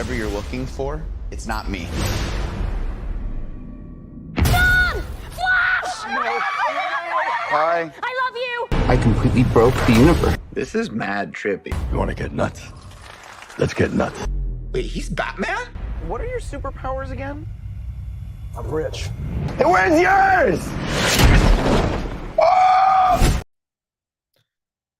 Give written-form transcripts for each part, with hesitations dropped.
whoever you're looking for, it's not me. John! Flash! No. Hi. I love you! I completely broke the universe. This is mad trippy. You want to get nuts? Let's get nuts. Wait, he's Batman? What are your superpowers again? I'm rich. Hey, where's yours?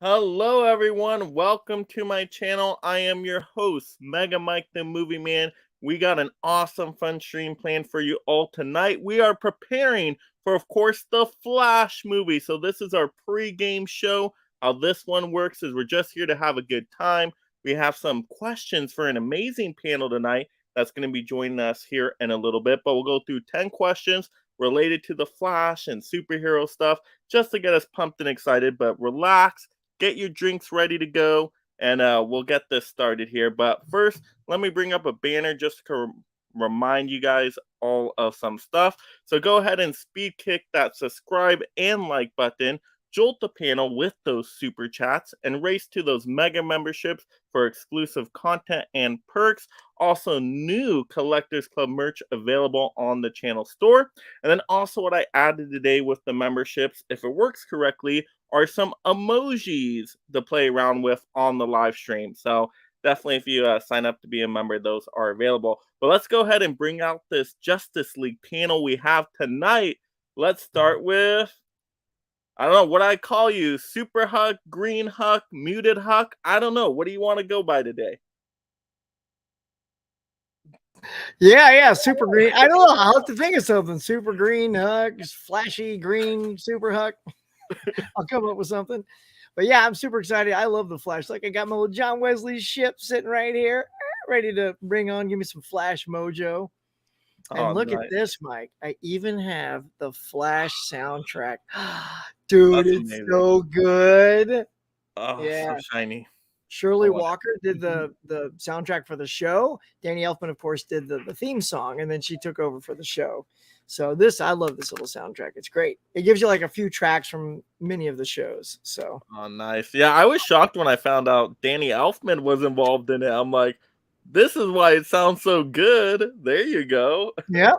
Hello everyone, welcome to my channel. I am your host, Mega Mike the Movie Man. We got an awesome fun stream planned for you all tonight. We are preparing for, of course, the Flash movie. So this is our pre-game show. How this one works is we're just here to have a good time. We have some questions for an amazing panel tonight that's going to be joining us here in a little bit. But we'll go through 10 questions related to the Flash and superhero stuff just to get us pumped and excited. But relax. Get your drinks ready to go, and we'll get this started here. But first, let me bring up a banner just to remind you guys all of some stuff. So go ahead and speed kick that subscribe and like button, jolt the panel with those super chats, and race to those mega memberships for exclusive content and perks. Also, new Collectors Club merch available on the channel store. And then also what I added today with the memberships, if it works correctly, are some emojis to play around with on the live stream. So definitely if you sign up to be a member, those are available. But let's go ahead and bring out this Justice League panel we have tonight. Let's start with, I don't know, what I call you, Super Huck, Green Huck, Muted Huck? I don't know. What do you want to go by today? Yeah, Super Green. I don't know. I'll have to think of something. Super Green Huck, flashy green Super Huck. I'll come up with something. But yeah, I'm super excited. I love the Flash. Like, I got my little John Wesley ship sitting right here, ready to bring on, give me some Flash mojo. And look at this, Mike. I even have the Flash soundtrack. Dude, it's amazing. So good. Oh, yeah. So shiny. Shirley Walker did the soundtrack for the show. Danny Elfman, of course, did the theme song, and then she took over for the show. So I love this little soundtrack. It's great. It gives you like a few tracks from many of the shows. So nice. Yeah, I was shocked when I found out Danny Elfman was involved in it. I'm like, this is why it sounds so good. There you go. Yeah.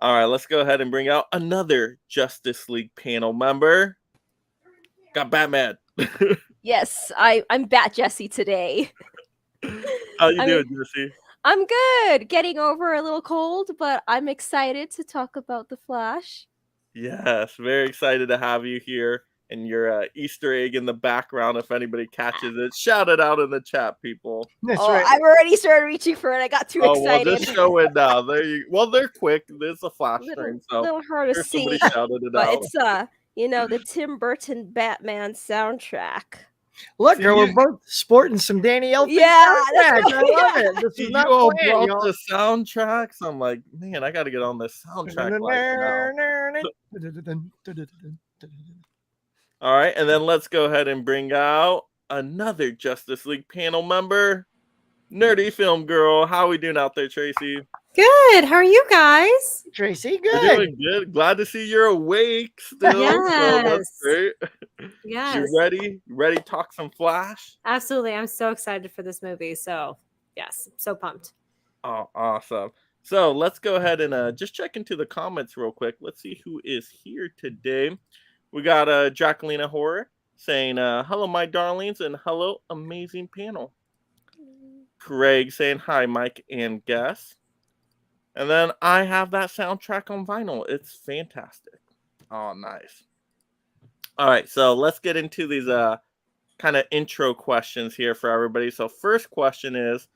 All right, let's go ahead and bring out another Justice League panel member. Got Batman. Yes, I'm Bat Jessie today. How you doing, Jessie? I'm good. Getting over a little cold, but I'm excited to talk about the Flash. Yes, very excited to have you here. And your Easter egg in the background, if anybody catches it, shout it out in the chat, people. That's right. I've already started reaching for it. I got too excited. Well, just show it now. Well, they're quick. There's a Flash stream, so little hard to see. Shouted it but out. It's the Tim Burton Batman soundtrack. Look, girl, we're both sporting some Danny Elfman. Yeah, I love it. This is not all planned, brought the soundtracks. I'm like, man, I got to get on this soundtrack. All right, and then let's go ahead and bring out another Justice League panel member, Nerdy Film Girl. How are we doing out there, Tracy? Good. How are you guys? Tracy, good. We're doing good. Glad to see you're awake still. Yes. So that's great. Yes. You ready? You ready to talk some Flash? Absolutely. I'm so excited for this movie. So, yes, so pumped. Oh, awesome. So let's go ahead and just check into the comments real quick. Let's see who is here today. We got Jacqueline Horror saying, hello, my darlings, and hello, amazing panel. Craig saying, hi, Mike and guests. And then I have that soundtrack on vinyl. It's fantastic. Oh, nice. All right, so let's get into these kind of intro questions here for everybody. So first question is,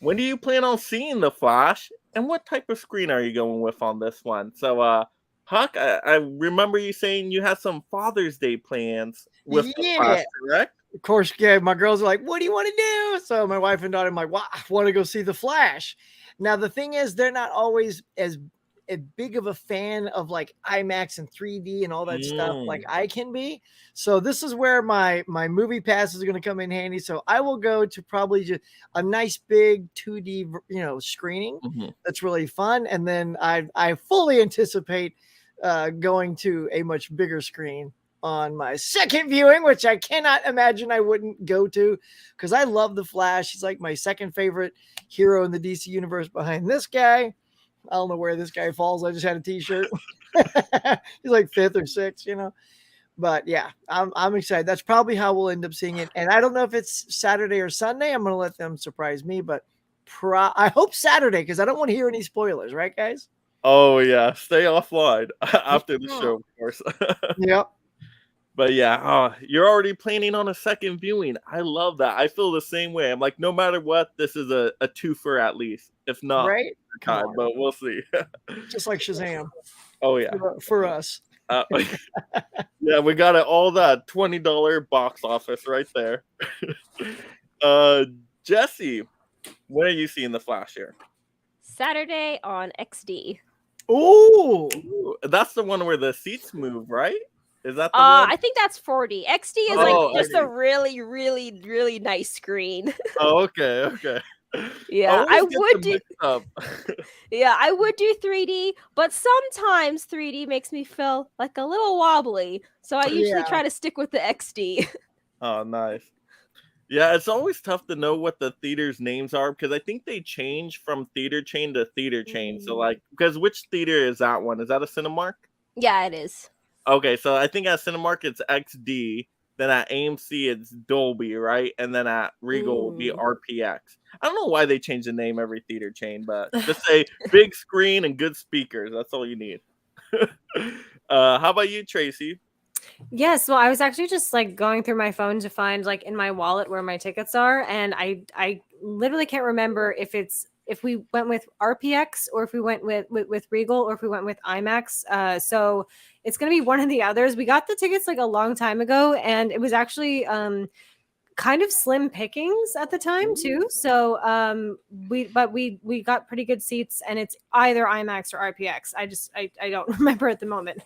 when do you plan on seeing The Flash? And what type of screen are you going with on this one? So, Huck, I remember you saying you had some Father's Day plans with The Flash, correct? Of course, yeah, my girls are like, what do you want to do? So my wife and daughter, I'm like, well, I want to go see The Flash. Now, the thing is, they're not always as big of a fan of like IMAX and 3D and all that stuff like I can be. So this is where my movie pass is going to come in handy. So I will go to probably just a nice big 2D, screening. That's really fun. And then I fully anticipate going to a much bigger screen on my second viewing, which I cannot imagine I wouldn't go to because I love the Flash. He's like my second favorite hero in the DC universe behind this guy. I don't know where this guy falls. I just had a t-shirt. He's like fifth or sixth, But yeah, I'm excited. That's probably how we'll end up seeing it. And I don't know if it's Saturday or Sunday. I'm going to let them surprise me, but I hope Saturday because I don't want to hear any spoilers, right, guys? Oh yeah, stay offline after the show, of course. Yep. But yeah, you're already planning on a second viewing. I love that. I feel the same way. I'm like, no matter what, this is a twofer at least, if not, right? kind, but we'll see. Just like Shazam. Oh yeah, for us. Yeah, we got it. All that $20 box office right there. Jesse, when are you seeing the Flash here? Saturday on XD. Ooh, that's the one where the seats move, right? Is that the one? I think that's 40. XD is just a really, really, really nice screen. Oh, okay. Yeah, I would do. Yeah, I would do 3D, but sometimes 3D makes me feel like a little wobbly, so I usually try to stick with the XD. Oh, nice. Yeah, it's always tough to know what the theater's names are because I think they change from theater chain to theater chain. So, like, because which theater is that one? Is that a Cinemark? Yeah, it is. Okay, so I think at Cinemark it's XD, then at AMC it's Dolby, right? And then at Regal will be RPX. I don't know why they change the name every theater chain, but just say big screen and good speakers. That's all you need. How about you, Tracy? Yes, well, I was actually just like going through my phone to find like in my wallet where my tickets are, and I literally can't remember if we went with RPX or if we went with Regal or if we went with IMAX. So it's gonna be one of the others. We got the tickets like a long time ago, and it was actually kind of slim pickings at the time too. So we got pretty good seats, and it's either IMAX or RPX. I don't remember at the moment.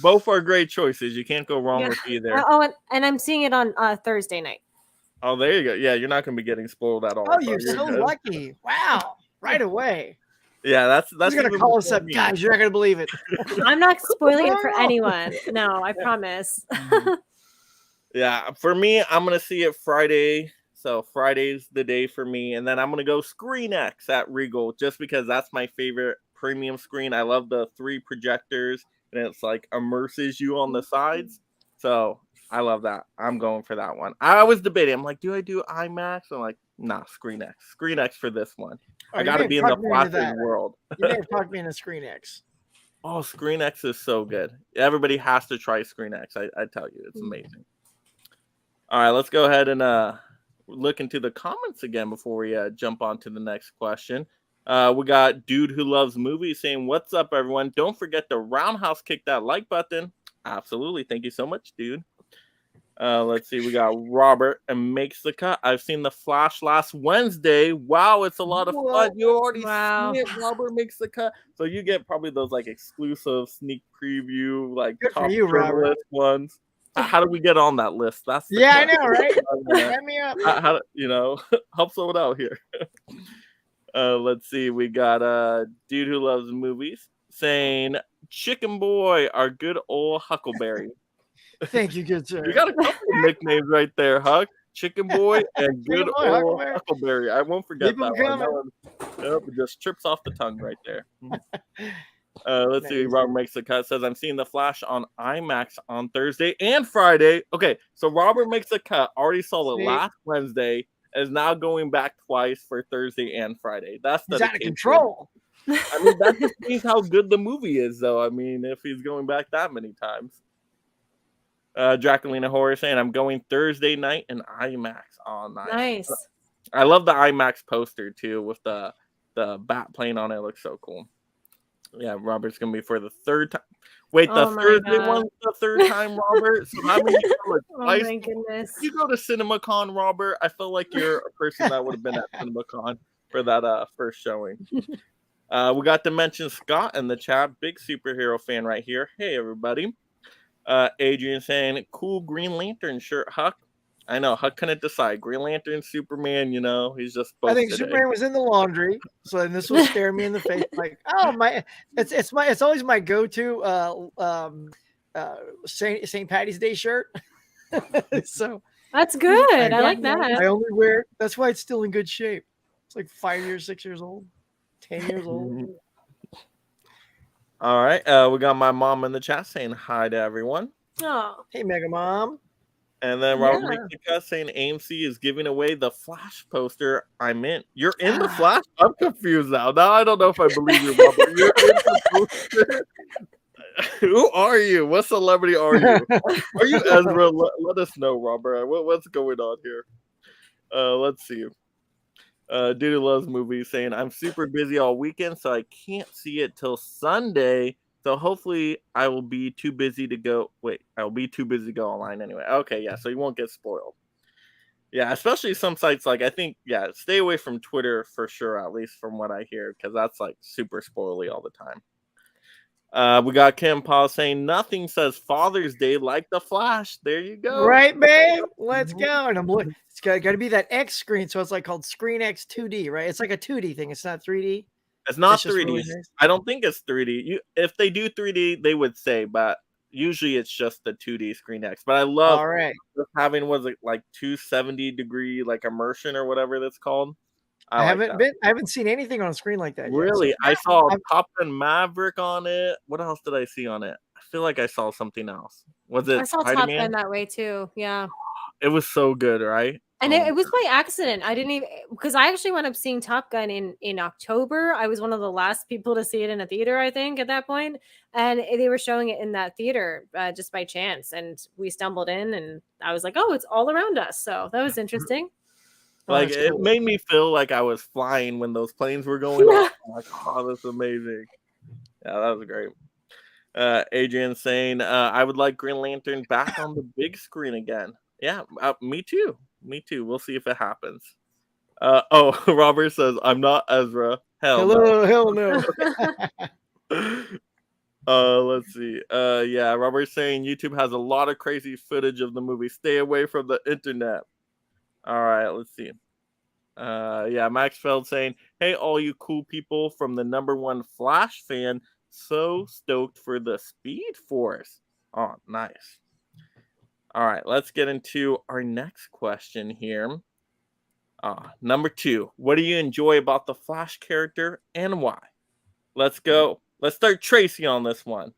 Both are great choices. You can't go wrong with either. And I'm seeing it on Thursday night. Oh, there you go. Yeah, you're not going to be getting spoiled at all. Oh, you're so lucky. Wow. Right away. Yeah, that's He's going to call us up. Guys, you're not going to believe it. I'm not spoiling it for anyone. No, I promise. Yeah, for me, I'm going to see it Friday. So Friday's the day for me. And then I'm going to go Screen X at Regal just because that's my favorite premium screen. I love the 3 projectors. And it's like immerses you on the sides. So I love that. I'm going for that one. I was debating. I'm like, do I do IMAX? I'm like, nah, Screen X. Screen X for this one. I got to be in the Flash world. You may have talked me into Screen X. Oh, Screen X is so good. Everybody has to try Screen X. I tell you, it's amazing. All right, let's go ahead and look into the comments again before we jump on to the next question. We got Dude Who Loves Movies saying, what's up, everyone? Don't forget to roundhouse kick that like button. Absolutely. Thank you so much, dude. Let's see. We got Robert and Makes the Cut. I've seen The Flash last Wednesday. Wow, it's a lot of fun. You already seen it. Robert Makes the Cut. So you get probably those like exclusive sneak preview, like good top Robert ones. How do we get on that list? That's I know, right? Set me up. How help someone out here. Let's see. We got Dude Who Loves Movies saying, Chicken Boy, our good old Huckleberry. Thank you, good sir. You got a couple of nicknames right there, Huck. Chicken Boy and good old Huckleberry. I won't forget that one. Nope, it just trips off the tongue right there. Let's see. Robert Makes the Cut says, I'm seeing The Flash on IMAX on Thursday and Friday. Okay, so Robert Makes the Cut. Already saw it last Wednesday. Is now going back twice for Thursday and Friday. That's he's out of control. I mean, that just means how good the movie is, though. I mean, if he's going back that many times. Draculina Horror saying, I'm going Thursday night in IMAX. Oh, nice. I love the IMAX poster, too, with the bat plane on it. It looks so cool. Yeah, Robert's going to be for the third time. Wait, the Thursday one's the third time, Robert? So how many Oh, my goodness. You go to CinemaCon, Robert. I feel like you're a person that would have been at CinemaCon for that first showing. We got to mention Scott in the chat. Big superhero fan right here. Hey, everybody. Adrian saying, cool Green Lantern shirt, Huck. I know, Huck couldn't decide. Green Lantern, Superman, he's just both I think today. Superman was in the laundry, so then this will stare me in the face like, oh my, it's always my go-to St. Patty's Day shirt. So that's good. I like that. I only wear. That's why it's still in good shape. It's like 5 years, 6 years old, 10 years old. All right. We got my mom in the chat saying hi to everyone. Oh, hey, Mega Mom. And then Robert Mika saying AMC is giving away the Flash poster I'm in. You're in the Flash? I'm confused now. Now I don't know if I believe you, Robert. You're in the poster. Who are you? What celebrity are you? Are you Ezra? Let us know, Robert. What's going on here? Let's see. Dude who loves movies saying I'm super busy all weekend, so I can't see it till Sunday. So hopefully I will be too busy to go. Wait, I will be too busy to go online anyway. Okay, yeah, so you won't get spoiled. Yeah, especially some sites like I think, yeah, stay away from Twitter for sure, at least from what I hear, because that's like super spoily all the time. We got Kim Paul saying nothing says Father's Day like the Flash. There you go. Right, babe. Let's go. And I'm looking. It's got to be that X screen, so it's like called Screen X 2D, right? It's like a 2D thing. It's not 3D. It's not It's 3D. really nice. I don't think it's 3D. If they do 3D, they would say, but usually it's just the 2D Screen X. But I love All right. having was it like 270-degree like immersion or whatever that's called. I haven't seen anything on a screen like that yet. Really? So, I saw Top Gun Maverick on it. What else did I see on it? I feel like I saw something else. Was it I saw Top Gun that way too. Yeah. It was so good, right? And it was by accident. I didn't even, because I actually wound up seeing Top Gun in October. I was one of the last people to see it in a theater, I think, at that point. And they were showing it in that theater just by chance. And we stumbled in and I was like, oh, it's all around us. So that was interesting. Like it made me feel like I was flying when those planes were going off. I'm like, oh, that's amazing. Yeah, that was great. Adrian saying, I would like Green Lantern back on the big screen again. Yeah, me too. Me too. We'll see if it happens. Robert says, I'm not Ezra. Hell no. Let's see. Yeah, Robert's saying YouTube has a lot of crazy footage of the movie. Stay away from the internet. All right, let's see. Yeah, Maxfeld saying, hey, all you cool people from the #1 Flash fan, so stoked for the Speed Force. Oh, nice. All right, let's get into our next question here. Number 2, what do you enjoy about the Flash character and why? Let's go. Let's start Tracy on this one.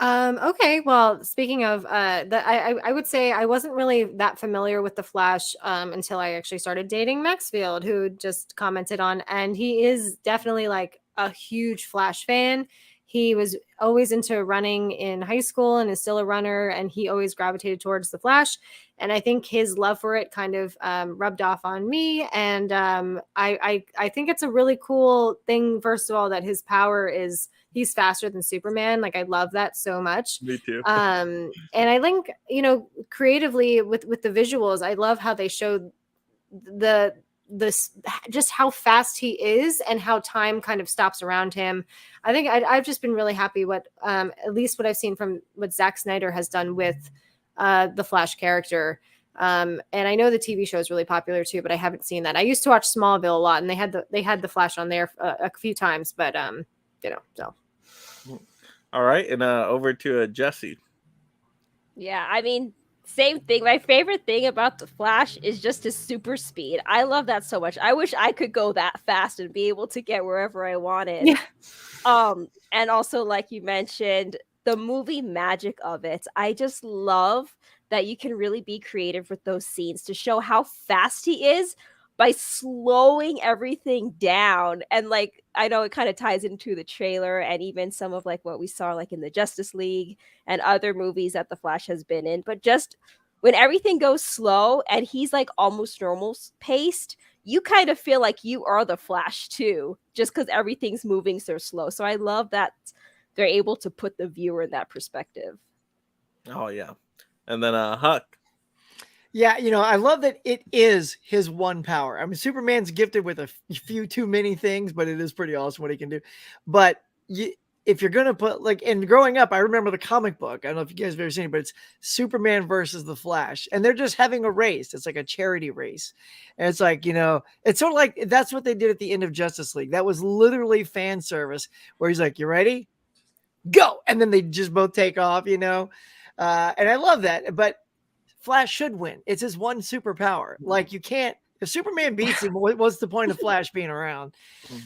Okay, well, speaking of I would say I wasn't really that familiar with the Flash until I actually started dating Maxfield, who just commented on, and he is definitely like a huge Flash fan. He was always into running in high school and is still a runner, and he always gravitated towards the Flash. And I think his love for it kind of rubbed off on me. And I think it's a really cool thing, first of all, that his power is he's faster than Superman. Like, I love that so much. Me too. And I think, creatively with the visuals, I love how they showed this just how fast he is and how time kind of stops around him. I think I've just been really happy what at least what I've seen from what Zack Snyder has done with the Flash character. And I know the TV show is really popular too, but I haven't seen that. I used to watch Smallville a lot, and they had the Flash on there a few times, but so. All right, and over to Jesse. Yeah, I mean, same thing. My favorite thing about the Flash is just his super speed. I love that so much. I wish I could go that fast and be able to get wherever I wanted. Yeah. And also, like you mentioned, the movie magic of it. I just love that you can really be creative with those scenes to show how fast he is by slowing everything down. And like, I know it kind of ties into the trailer and even some of like what we saw like in the Justice League and other movies that the Flash has been in. But just when everything goes slow and he's like almost normal paced, you kind of feel like you are the Flash too, just because everything's moving so slow. So I love that they're able to put the viewer in that perspective. Oh yeah. And then Huck. Yeah, I love that it is his one power. I mean, Superman's gifted with a few too many things, but it is pretty awesome what he can do. But if you're going to put and growing up, I remember the comic book. I don't know if you guys have ever seen it, but it's Superman versus the Flash. And they're just having a race. It's like a charity race. And it's like, it's sort of like that's what they did at the end of Justice League. That was literally fan service where he's like, you ready? go, and then they just both take off, and I love that. But Flash should win. It's his one superpower. Like, you can't, if Superman beats him, what's the point of Flash being around?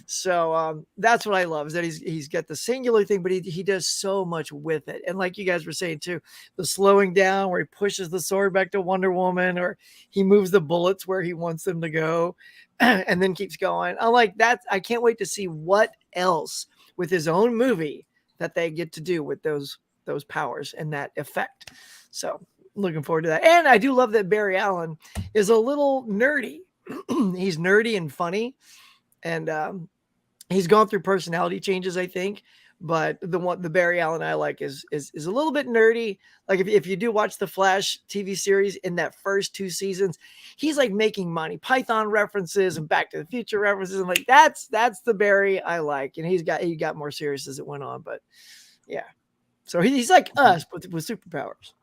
So that's what I love, is that he's got the singular thing, but he does so much with it. And like you guys were saying too, the slowing down where he pushes the sword back to Wonder Woman, or he moves the bullets where he wants them to go and then keeps going. I like that. I can't wait to see what else with his own movie that they get to do with those powers and that effect. So looking forward to that. And I do love that Barry Allen is a little nerdy. He's nerdy and funny, and he's gone through personality changes, I think. But the Barry Allen I like is a little bit nerdy. Like, if you do watch the Flash TV series, in that first 2 seasons, he's like making Monty Python references and Back to the Future references. I'm like, that's the Barry I like. And he got more serious as it went on. But yeah, so he's like us, but with superpowers.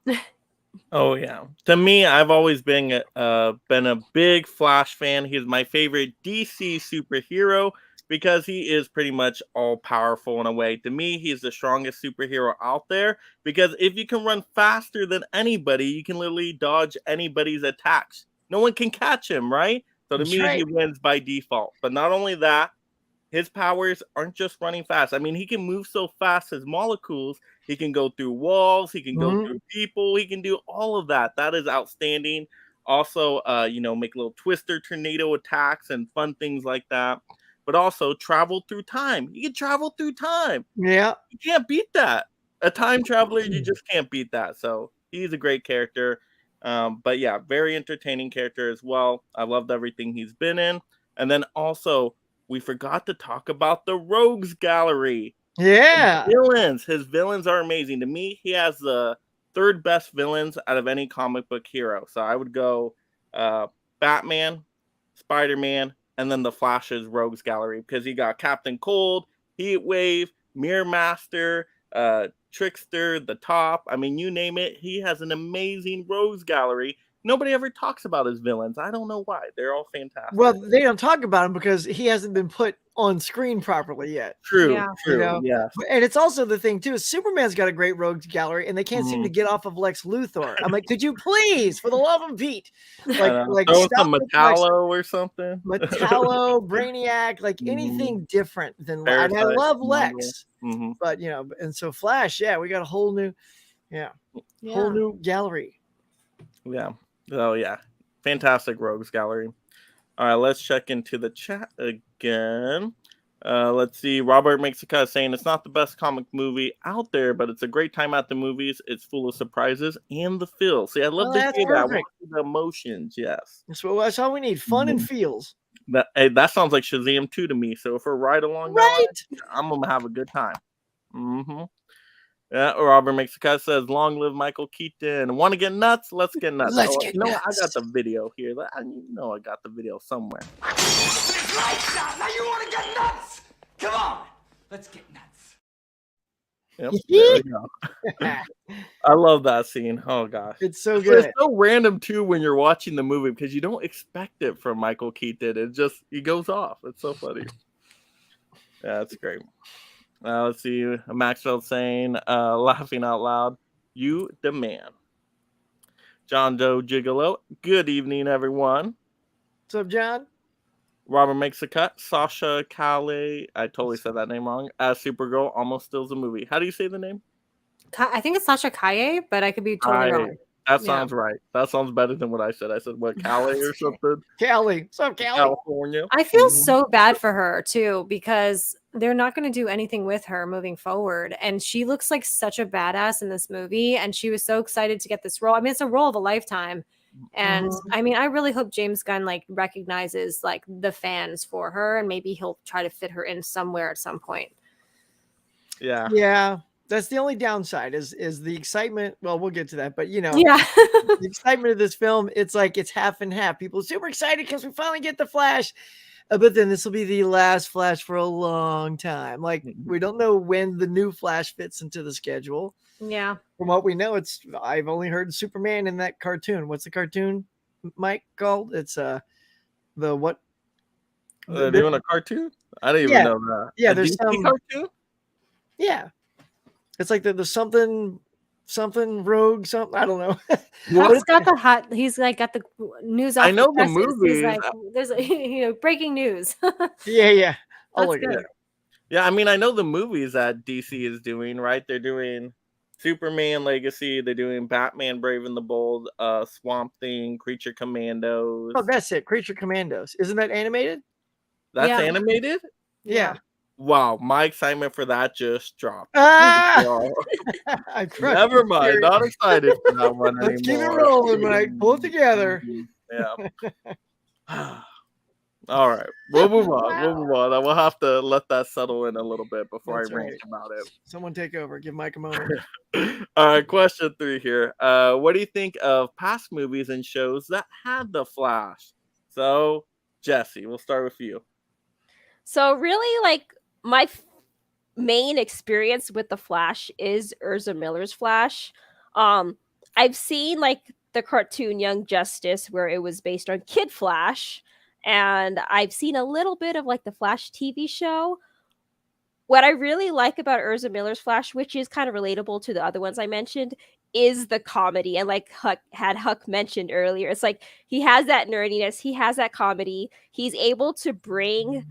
Oh yeah. To me, I've always been a big Flash fan. He's my favorite DC superhero because he is pretty much all powerful in a way. To me, he's the strongest superhero out there, because if you can run faster than anybody, you can literally dodge anybody's attacks. No one can catch him, right? So to me, he wins by default. But not only that, his powers aren't just running fast. I mean, he can move so fast as molecules. He can go through walls. He can go through people. He can do all of that. That is outstanding. Also, make little twister tornado attacks and fun things like that. But also travel through time. You can travel through time. Yeah. You can't beat that. A time traveler, you just can't beat that. So he's a great character. But yeah, very entertaining character as well. I loved everything he's been in. And then also, we forgot to talk about the Rogues Gallery. Yeah. His villains are amazing. To me, he has the 3rd best villains out of any comic book hero. So I would go Batman, Spider-Man, and then the Flash's Rogues Gallery, because he got Captain Cold, Heatwave, Mirror Master, Trickster, the Top. I mean, you name it. He has an amazing Rogues Gallery. Nobody ever talks about his villains. I don't know why. They're all fantastic. Well, they don't talk about him because he hasn't been put on screen properly yet. True. Yeah. And it's also the thing too, is Superman's got a great rogues gallery, and they can't seem to get off of Lex Luthor. I'm like, could you please, for the love of Pete, like throw some Metallo or something? Metallo, Brainiac, like anything different than Lex. I love Lex, but and so Flash, we got a whole new, whole new gallery. Yeah. Oh yeah, fantastic Rogues Gallery. All right, let's check into the chat again. Let's see. Robert makes a cut saying it's not the best comic movie out there, but it's a great time at the movies. It's full of surprises and the feels. See, I love to hear that. The emotions, yes. That's all we need. Fun and feels. That sounds like Shazam 2 to me. So if we're right along that line, I'm gonna have a good time. Yeah, Robert makes a cut, says, long live Michael Keaton. Want to get nuts? Let's get nuts. Let's get nuts. I got the video here. I got the video somewhere. Lights out! Now you want to get nuts? Come on! Let's get nuts. Yep, there we go. I love that scene. Oh, gosh. It's so good. It's so random, too, when you're watching the movie, because you don't expect it from Michael Keaton. He goes off. It's so funny. Yeah, it's great. Let's see. Maxwell saying, laughing out loud, you the man. John Doe Gigolo, good evening, everyone. What's up, John? Robert makes a cut. Sasha Calais, I totally said that name wrong. As Supergirl almost steals the movie. How do you say the name? I think it's Sasha Kaye, but I could be totally wrong. That sounds right. That sounds better than what I said. I said, what, Calais or something? Callie. What's up, Callie? California. I feel so bad for her, too, because they're not going to do anything with her moving forward. And she looks like such a badass in this movie. And she was so excited to get this role. I mean, it's a role of a lifetime. And I mean, I really hope James Gunn recognizes the fans for her, and maybe he'll try to fit her in somewhere at some point. Yeah. Yeah. That's the only downside is the excitement. Well, we'll get to that, but the excitement of this film, it's like it's half and half. People are super excited because we finally get the Flash, but then this will be the last Flash for a long time. Like, we don't know when the new Flash fits into the schedule. Yeah. From what we know, I've only heard Superman in that cartoon. What's the cartoon, Mike, called? It's the what? They're doing a cartoon? I didn't even know that. Yeah, a there's DC some cartoon? Yeah. It's like the something rogue something. I don't know. He's got the hot. He's like got the news. Off I know the presses. He's movies. like, there's breaking news. Yeah. I'll That's look at good. it. Yeah, I mean, I know the movies that DC is doing, right? They're doing Superman Legacy, they're doing Batman Brave and the Bold, Swamp Thing, Creature Commandos. Oh, that's it. Creature Commandos. Isn't that animated? That's Yeah. animated? Yeah. Wow, my excitement for that just dropped. Ah! Wow. I crushed Never it. mind, not excited for that one Let's keep it anymore. rolling, Mike. Pull it together. Yeah. All right, we'll move on. We'll move on. I will have to let that settle in a little bit before That's I rant right. about it. Someone take over. Give Mike a moment. All right, question 3 here. What do you think of past movies and shows that had the Flash? So, Jesse, we'll start with you. So really, like my main experience with the Flash is Urza Miller's Flash. I've seen like the cartoon Young Justice where it was based on Kid Flash, and I've seen a little bit of like the Flash TV show. What I really like about Urza Miller's Flash, which is kind of relatable to the other ones I mentioned, is the comedy. And like Huck mentioned earlier, it's like he has that nerdiness, he has that comedy, he's able to bring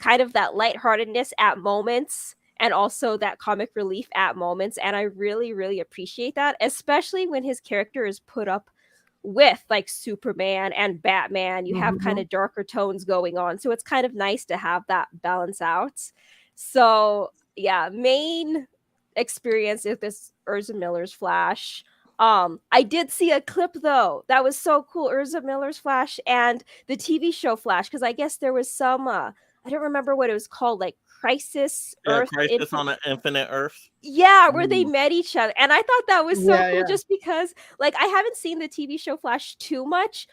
kind of that lightheartedness at moments and also that comic relief at moments. And I really, really appreciate that, especially when his character is put up with like Superman and Batman. You have kind of darker tones going on. So it's kind of nice to have that balance out. So yeah, main experience with this Urza Miller's Flash. I did see a clip though. That was so cool. Urza Miller's Flash and the TV show Flash, because I guess there was some I don't remember what it was called, like Crisis Earth. Crisis on an Infinite Earth. Yeah, where they met each other. And I thought that was so cool just because like I haven't seen the TV show Flash too much,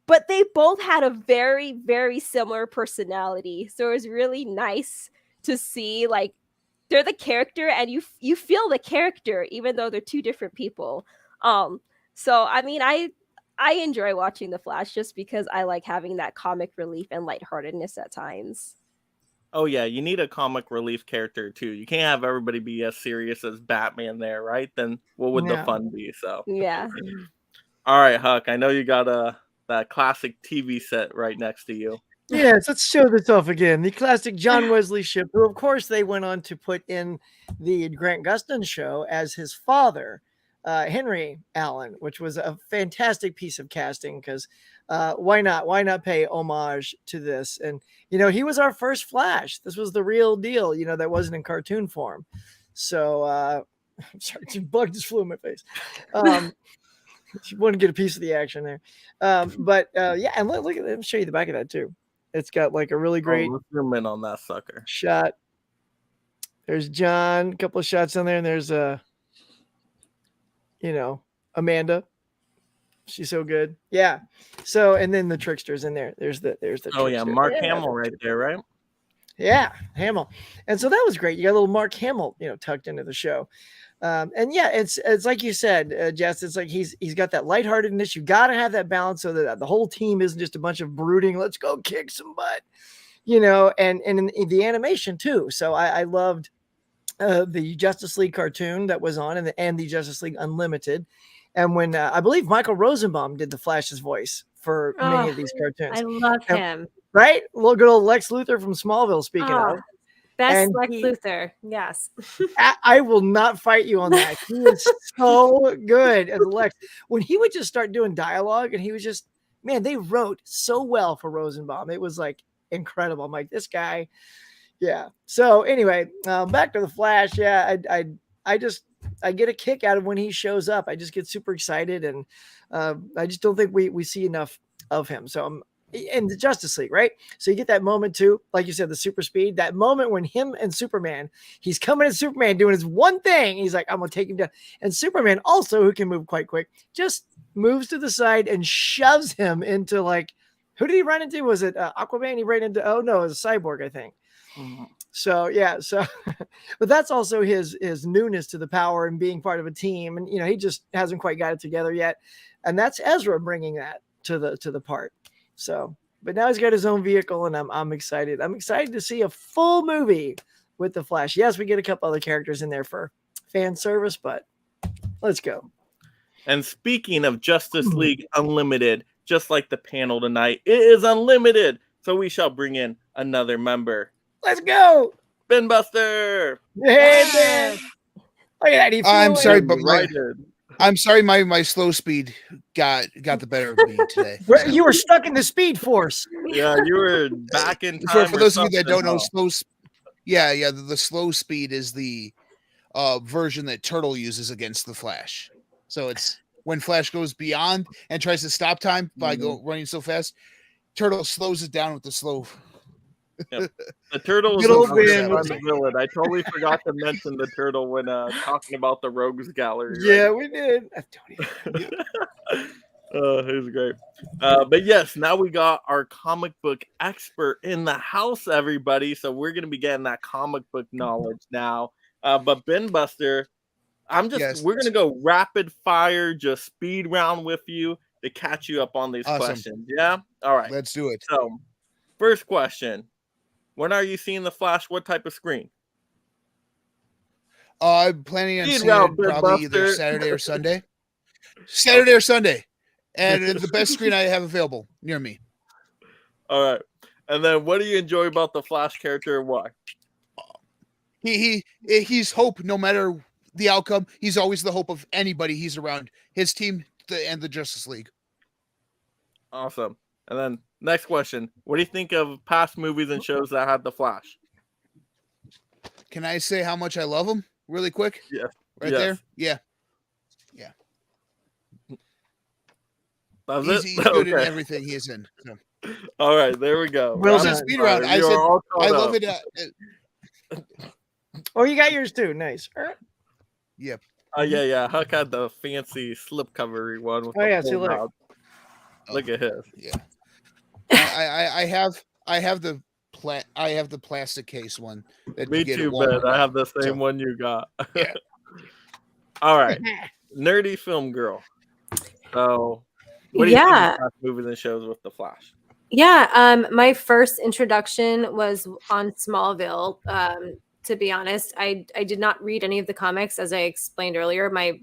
but they both had a very, very similar personality. So it was really nice to see like they're the character and you feel the character even though they're two different people. So I mean I enjoy watching the Flash just because I like having that comic relief and lightheartedness at times. Oh yeah, you need a comic relief character too. You can't have everybody be as serious as Batman there, right? Then what would the fun be? So yeah. All right, Huck, I know you got that classic TV set right next to you. Yes, let's show this off again. The classic John Wesley Shipp, who of course they went on to put in the Grant Gustin show as his father, Henry Allen, which was a fantastic piece of casting because why not? Why not pay homage to this? And, he was our first Flash. This was the real deal, that wasn't in cartoon form. So, I'm sorry, bug just flew in my face. You want to get a piece of the action there. Yeah, and look at, let me show you the back of that too. It's got like a really great let's zoom in on that sucker. shot. There's John, a couple of shots on there, and there's Amanda. She's so good. Yeah. So, and then the trickster's in there. There's the Oh yeah, Mark Hamill right there, right? Yeah, Hamill. And so that was great. You got a little Mark Hamill, tucked into the show. And yeah, it's like you said, Jess, it's like he's got that lightheartedness. You got to have that balance so that the whole team isn't just a bunch of brooding, let's go kick some butt, and in the animation too. So I loved the Justice League cartoon that was on and the Justice League Unlimited. And when I believe Michael Rosenbaum did the Flash's voice for many of these cartoons. I love him. Right? Little good old Lex Luthor from Smallville, speaking of. Best Lex Luthor. Yes. I will not fight you on that. He is so good as Lex. When he would just start doing dialogue and he was just, man, they wrote so well for Rosenbaum. It was like incredible. I'm like, this guy. Yeah. So anyway, back to the Flash. Yeah. I get a kick out of when he shows up. I just get super excited. And I just don't think we see enough of him. So in the Justice League, right? So you get that moment too, like you said, the super speed, that moment when him and Superman, he's coming at Superman doing his one thing. He's like, I'm going to take him down. And Superman also, who can move quite quick, just moves to the side and shoves him into like, who did he run into? Was it Aquaman? He ran into, oh no, it was a Cyborg, I think. Mm-hmm. So yeah, but that's also his newness to the power and being part of a team. And, he just hasn't quite got it together yet. And that's Ezra bringing that to the part. So, but now he's got his own vehicle, and I'm excited. I'm excited to see a full movie with the Flash. Yes, we get a couple other characters in there for fan service, but let's go. And speaking of Justice League Unlimited, just like the panel tonight, it is unlimited. So we shall bring in another member. Let's go. Ben Buster. Hey, Ben. Look at that. I'm sorry, but I'm sorry, my slow speed got the better of me today. You were stuck in the Speed Force. Yeah, you were back in time. For those of you that don't know, the slow speed is the version that Turtle uses against the Flash. So it's when Flash goes beyond and tries to stop time by running so fast, Turtle slows it down with the slow. Yep. The turtle is the villain. I totally forgot to mention the turtle when talking about the Rogues Gallery. Yeah, we did. Oh, it was great. But yes, now we got our comic book expert in the house, everybody. So we're going to be getting that comic book knowledge now. But Ben Buster, we're going to go rapid fire, just speed round with you to catch you up on these questions. Yeah. All right. Let's do it. So first question. When are you seeing the Flash? What type of screen? I'm planning on seeing it probably either Saturday or Sunday. Saturday or Sunday. And the best screen I have available near me. All right. And then what do you enjoy about the Flash character and why? He's hope no matter the outcome. He's always the hope of anybody he's around. His team and the Justice League. Awesome. And then next question. What do you think of past movies and shows that had the Flash? Can I say how much I love him really quick? Yeah. Right there? Yeah. He's good in everything he's in. So. All right, there we go. Well done. Speed round. I said I love it. Oh, you got yours too. Nice. All right. Yep. Yeah. Huck had the fancy slipcovery one. With look at his. Yeah. I have the plastic case one. Me too, Ben. I have the same one you got. Yeah. All right. Nerdy film girl. So what do you think of movies and shows with the Flash? Yeah, my first introduction was on Smallville. To be honest, I did not read any of the comics, as I explained earlier. My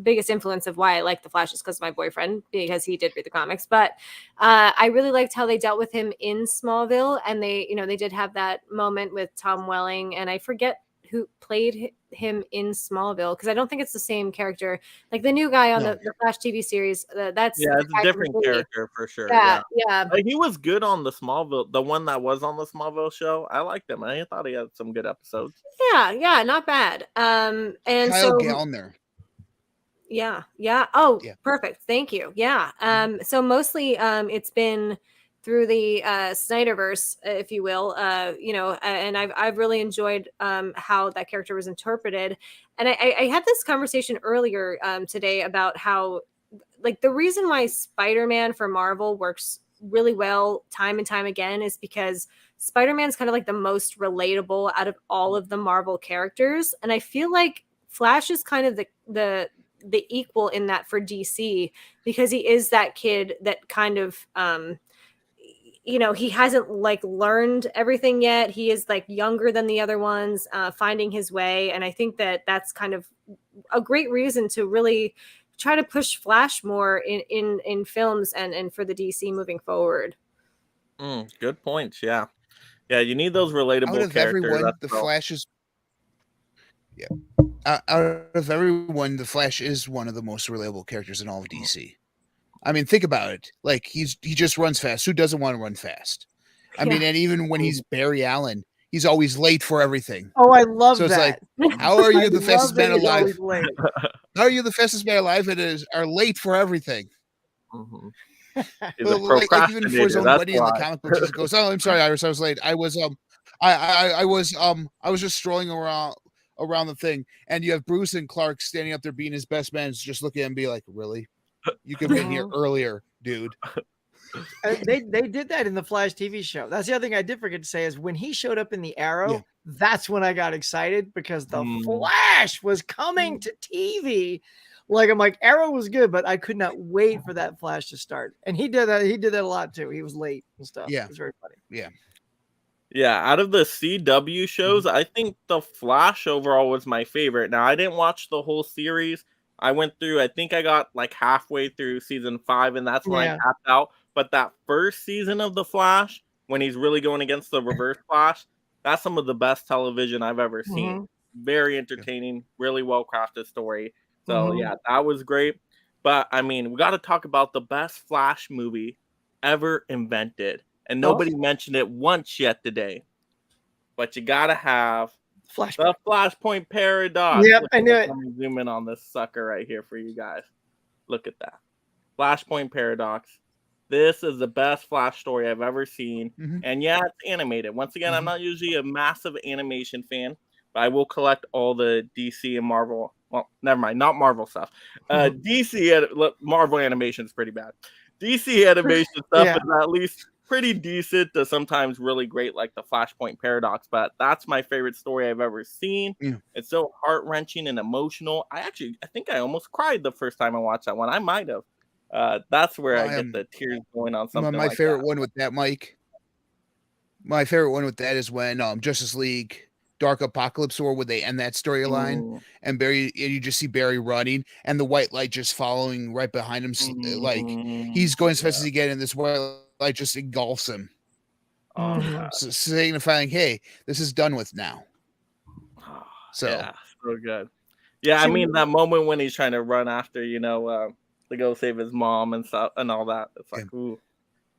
biggest influence of why I like the Flash is because of my boyfriend, because he did read the comics. But I really liked how they dealt with him in Smallville, and they did have that moment with Tom Welling, and I forget who played him in Smallville because I don't think it's the same character. Like the new guy on the Flash TV series, it's a different character for sure. Yeah. He was good on the Smallville, the one that was on the Smallville show. I liked him. I thought he had some good episodes. Yeah, not bad. And Kyle Gallner. Yeah. Oh, yeah. Perfect. Thank you. Yeah. So mostly, it's been through the Snyderverse, if you will, and I've really enjoyed how that character was interpreted. And I had this conversation earlier today about how, like, the reason why Spider-Man for Marvel works really well time and time again is because Spider-Man's kind of like the most relatable out of all of the Marvel characters. And I feel like Flash is kind of the equal in that for DC, because he is that kid that kind of he hasn't like learned everything yet. He is like younger than the other ones, finding his way. And I think that that's kind of a great reason to really try to push Flash more in films and for the DC moving forward. Good points. Yeah. You need those relatable out of characters. Everyone, the Flash is. Yeah. Out of everyone, the Flash is one of the most relatable characters in all of DC. I mean, think about it. Like he just runs fast. Who doesn't want to run fast? I mean, and even when he's Barry Allen, he's always late for everything. Oh, I love that. So it's like, how are you the fastest man alive? How are you the fastest man alive and are late for everying? Mm-hmm. Like even for his own buddy in the comic books, he goes, "Oh, I'm sorry, Iris, I was late. I was I was just strolling around the thing," and you have Bruce and Clark standing up there being his best man, just look at him and be like, "Really? You could have been here earlier, dude." They did that in the Flash TV show. That's the other thing I did forget to say is when he showed up in the Arrow, that's when I got excited because the Flash was coming to TV. Like I'm like, Arrow was good, but I could not wait for that Flash to start. And he did that. He did that a lot too. He was late and stuff. Yeah, it was very funny. Yeah. Yeah, out of the CW shows, I think The Flash overall was my favorite. Now, I didn't watch the whole series. I went through, I think I got like halfway through season 5, and that's when I Yeah. tapped out. But that first season of The Flash, when he's really going against the Reverse Flash, that's some of the best television I've ever seen. Mhm. Very entertaining, really well crafted story. So, Mhm. yeah, that was great. But I mean, we got to talk about the best Flash movie ever invented. And Oh, nobody mentioned it once yet today. But you gotta have Flashpoint. the Flashpoint paradox. Yep, Look I at knew this. it. Let me zoom in on this sucker right here for you guys. Look at that. Flashpoint paradox. This is the best Flash story I've ever seen. Mhm. And yeah, it's animated. Once again, I'm Mhm. not usually a massive animation fan, but I will collect all the DC and Marvel. Well, never mind, not Marvel stuff. DC Marvel animation is pretty bad. DC animation stuff Yeah. is at least pretty decent to sometimes really great, like the Flashpoint paradox. But that's my favorite story I've ever seen. Yeah. It's so heart wrenching and emotional. I think I almost cried the first time I watched that one. I might have. That's where I get the tears going on something My like favorite that. one with that, Mike. My favorite one with that is when Justice League Dark Apocalypse War, where they end that storyline, Mm, and Barry, and you just see Barry running, and the white light just following right behind him, like he's going as fast as he can, and this white light just engulfs him, oh, Mhm. God. so signifying, hey, this is done with now. So Yeah, so good. Yeah, I See, mean that moment when he's trying to run after, to go save his mom and stuff and all that. It's Yeah. like, ooh,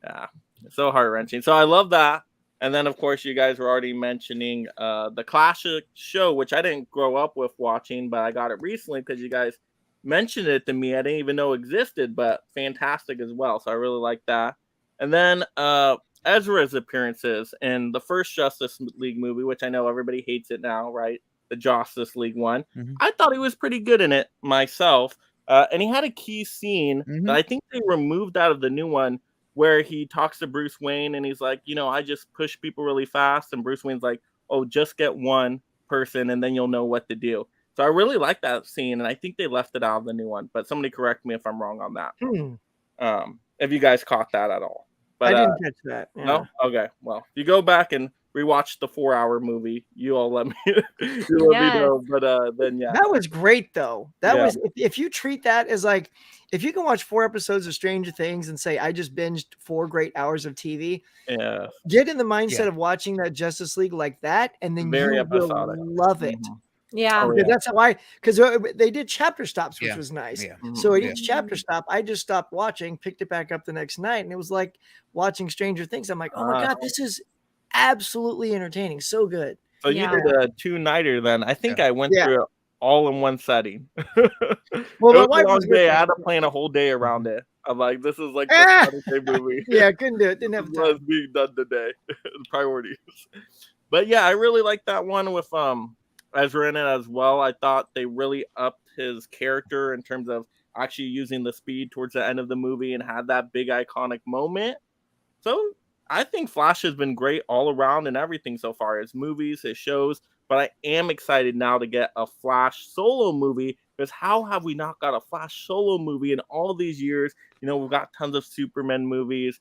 yeah, it's so heart wrenching. So I love that. And then of course you guys were already mentioning the classic show, which I didn't grow up with watching, but I got it recently because you guys mentioned it to me. I didn't even know existed, but fantastic as well. So I really like that. And then Ezra's appearances in the first Justice League movie, which I know everybody hates it now, right? The Justice League one. Mhm. I thought he was pretty good in it myself. And he had a key scene that I think they removed out of the new one where he talks to Bruce Wayne and he's like, I just push people really fast. And Bruce Wayne's like, oh, just get one person and then you'll know what to do. So I really like that scene. And I think they left it out of the new one. But somebody correct me if I'm wrong on that. If you guys caught that at all. But I didn't catch that. Yeah. no? Okay. Well, if you go back and rewatch the 4-hour movie, you all let me you let me know. But then yeah. That was great though. That Yeah. was if you treat that as like if you can watch 4 episodes of Stranger Things and say I just binged 4 great hours of TV, Yeah. get in the mindset Yeah. of watching that Justice League like that, and then Very you will episodic. love it. Mhm. Yeah. Oh, Because yeah. that's how because they did chapter stops, which Yeah. was nice. Yeah. So at Yeah. each chapter stop, I just stopped watching, picked it back up the next night, and it was like watching Stranger Things. I'm like, oh my God, this is absolutely entertaining. So good. So you Yeah. did a 2-nighter then. I think I went Yeah. through it all in one setting. Well, It my was a wife long was with day. me. I had to plan a whole day around it. I'm like, this is like the Ah! Saturday movie. Yeah, couldn't do it. Didn't have This the was time. being done today. Priorities. But yeah, I really like that one with Ezra in it as well. I thought they really upped his character in terms of actually using the speed towards the end of the movie and had that big iconic moment. So I think Flash has been great all around and everything so far. His movies, his shows. But I am excited now to get a Flash solo movie because how have we not got a Flash solo movie in all these years? We've got tons of Superman movies,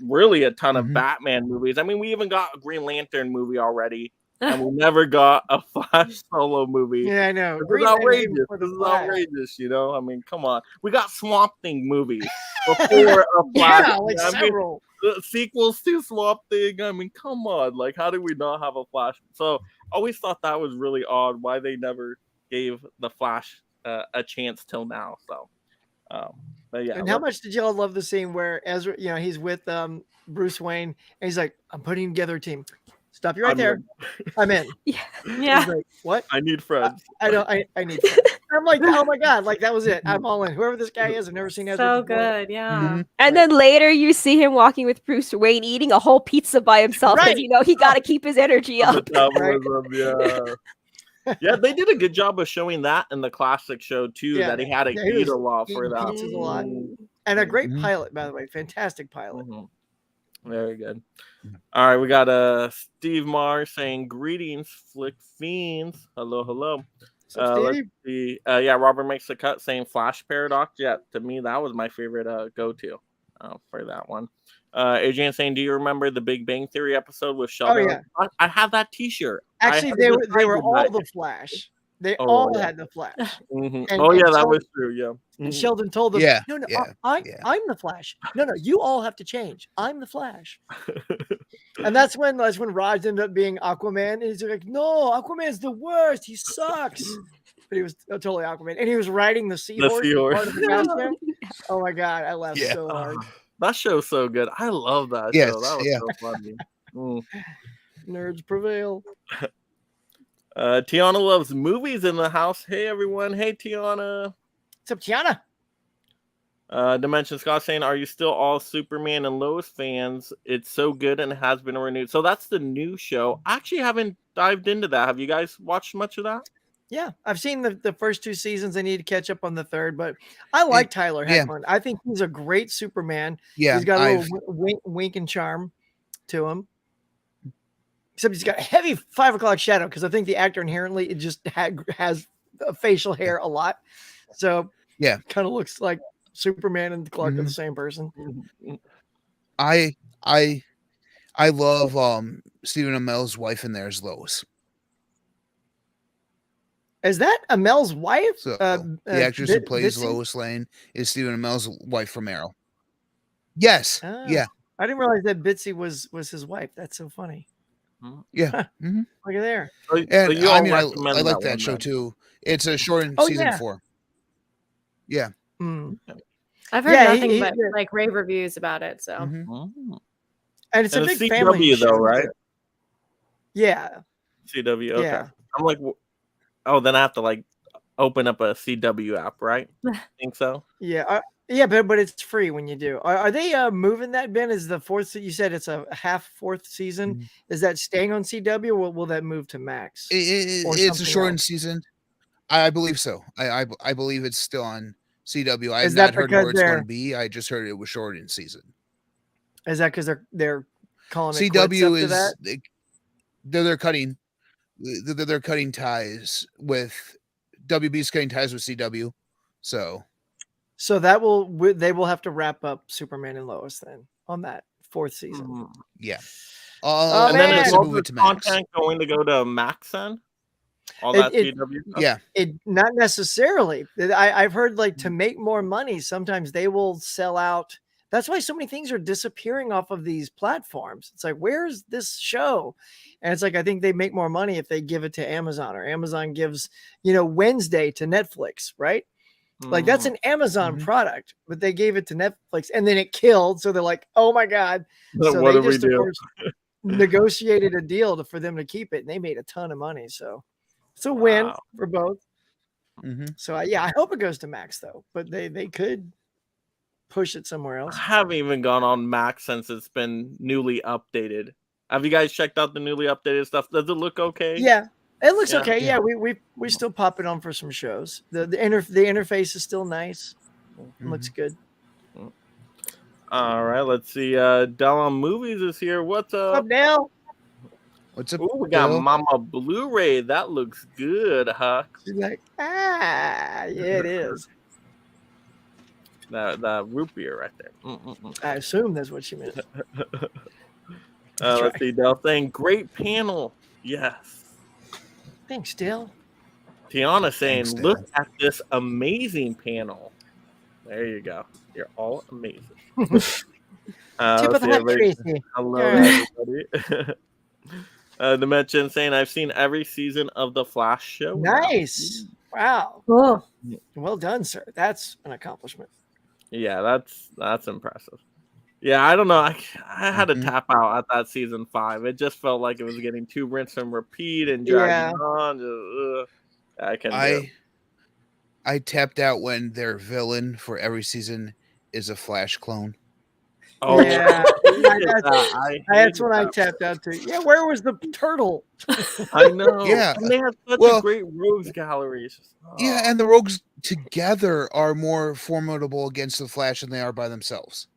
really a ton of Batman movies. I mean, we even got a Green Lantern movie already, and we never got a Flash solo movie. Yeah, I know. This Green is Lantern outrageous. even for the This is Flash. outrageous, I mean, come on. We got Swamp Thing movies before a Flash. Yeah, like I mean, several. the sequels to Swamp Thing. I mean, come on. Like, how do we not have a Flash? So, always thought that was really odd why they never gave the Flash a chance till now. So, but yeah. And how much did y'all love the scene where Ezra, he's with Bruce Wayne, and he's like, "I'm putting together a team. Stop you right I'm there. in. I'm in." Yeah. He's like, "What? I need friends. I don't. I need." Friends. I'm like, "Oh my God! Like that was it. I'm all in. Whoever this guy is, I've never seen Ezra So before." good. Yeah. And then later you see him walking with Bruce Wayne eating a whole pizza by himself because Right. he got to keep his energy up. Metabolism, yeah. Yeah, they did a good job of showing that in the classic show too. Yeah. That he had to Yeah, he eat was a lot for eating that. pizzas a lot. Mm, And a great pilot, by the way. Fantastic pilot. mhm. Very good. All right, we got Steve Marr saying greetings, Flick Fiends. Hello, hello. What's up, Let's Steve? see. Yeah, Robert makes the cut saying Flash Paradox. Yeah, to me that was my favorite go-to. for that one. Adrian saying, do you remember the Big Bang Theory episode with Sheldon? yeah. I have that T-shirt. Actually, they were all the Flash. They all had the Flash. Mm-hmm. And, Oh yeah, and that Sheldon, was true. Yeah. and Sheldon told them, Yeah, no, yeah, I'm the Flash. No, you all have to change. I'm the Flash. And that's when Raj ended up being Aquaman. And he's like, no, Aquaman's the worst. He sucks. But he was totally Aquaman, and he was riding the seahorse. Part of the costume. Oh my god, I laughed so hard. That show's so good. I love that show. That was so funny. Nerds prevail. Tiana loves movies in the house. Hey everyone. Hey Tiana. What's up, Tiana? Dimension Scott saying, are you still all Superman and Lois fans? It's so good and it has been renewed. So that's the new show. I actually haven't dived into that. Have you guys watched much of that? Yeah, I've seen the first 2 seasons. I need to catch up on the third, but I like Tyler Hoechlin. I think he's a great Superman. Yeah, he's got a little wink and charm to him. Except he's got a heavy 5 o'clock shadow because I think the actor inherently it just has facial hair a lot. So yeah, kind of looks like Superman and Clark are the same person. I love Stephen Amell's wife in there as Lois. Is that Amel's wife? So the actress who plays Lois Lane is Stephen Amell's wife from Arrow. Yes. Yeah. I didn't realize that Bitsy was his wife. That's so funny. Yeah. Look at there. And I mean, I like that show too. It's a short in season 4. Yeah. I've heard nothing but like rave reviews about it. So, and it's a big CW family show, though, right? Yeah. CW. Okay. Yeah. I'm like, oh, then I have to like open up a CW app, right? Think so? Yeah. But it's free when you do. Are they moving that, Ben? Is the 4th? You said it's a half 4th season. Is that staying on CW, or will that move to Max? It's a shortened season. I believe so. I believe it's still on CW. I have not heard where it's going to be. I just heard it was shortened season. Is that because they're calling it CW is that? They're cutting ties with WB's cutting ties with CW. So they will have to wrap up Superman and Lois then on that 4th season. Yeah. And then is all the content going to go to Max then? All that CW stuff? Yeah. Not necessarily. I've heard like to make more money, sometimes they will sell out. That's why so many things are disappearing off of these platforms. It's like, where's this show? And it's like, I think they make more money if they give it to Amazon, or Amazon gives, Wednesday to Netflix, right? Like that's an Amazon product, but they gave it to Netflix and then it killed. So they're like, oh my God. So what they do we just of do? course, negotiated a deal for them to keep it, and they made a ton of money. So it's a win for both. So I hope it goes to Max though, but they could push it somewhere else. I haven't even gone on Max since it's been newly updated. Have you guys checked out the newly updated stuff? Does it look okay? Yeah. It looks okay. Yeah, we still pop it on for some shows. The interface is still nice. Looks good. All right, let's see. Dell on Movies is here. What's up? What's up, Dell? What's up? Ooh, we got Mama Blu-ray. That looks good, huh? She's like, yeah, it is. That root beer right there. I assume that's what she meant. Let's see. Dell saying, great panel. Yes. Thanks, Dale. Tiana saying, look at this amazing panel. There you go. You're all amazing. Tip of the hat, Tracy. Hello, everybody. Dimension saying, I've seen every season of the Flash show. Nice. Wow. Cool. Well done, sir. That's an accomplishment. Yeah, that's impressive. Yeah, I don't know. I had to tap out at that season 5. It just felt like it was getting too rinse and repeat and dragging on. I tapped out when their villain for every season is a Flash clone. Oh yeah, that's when I tapped out too. Yeah, where was the turtle? I know. Yeah, and they have such a great rogues gallery. Yeah, and the rogues together are more formidable against the Flash than they are by themselves.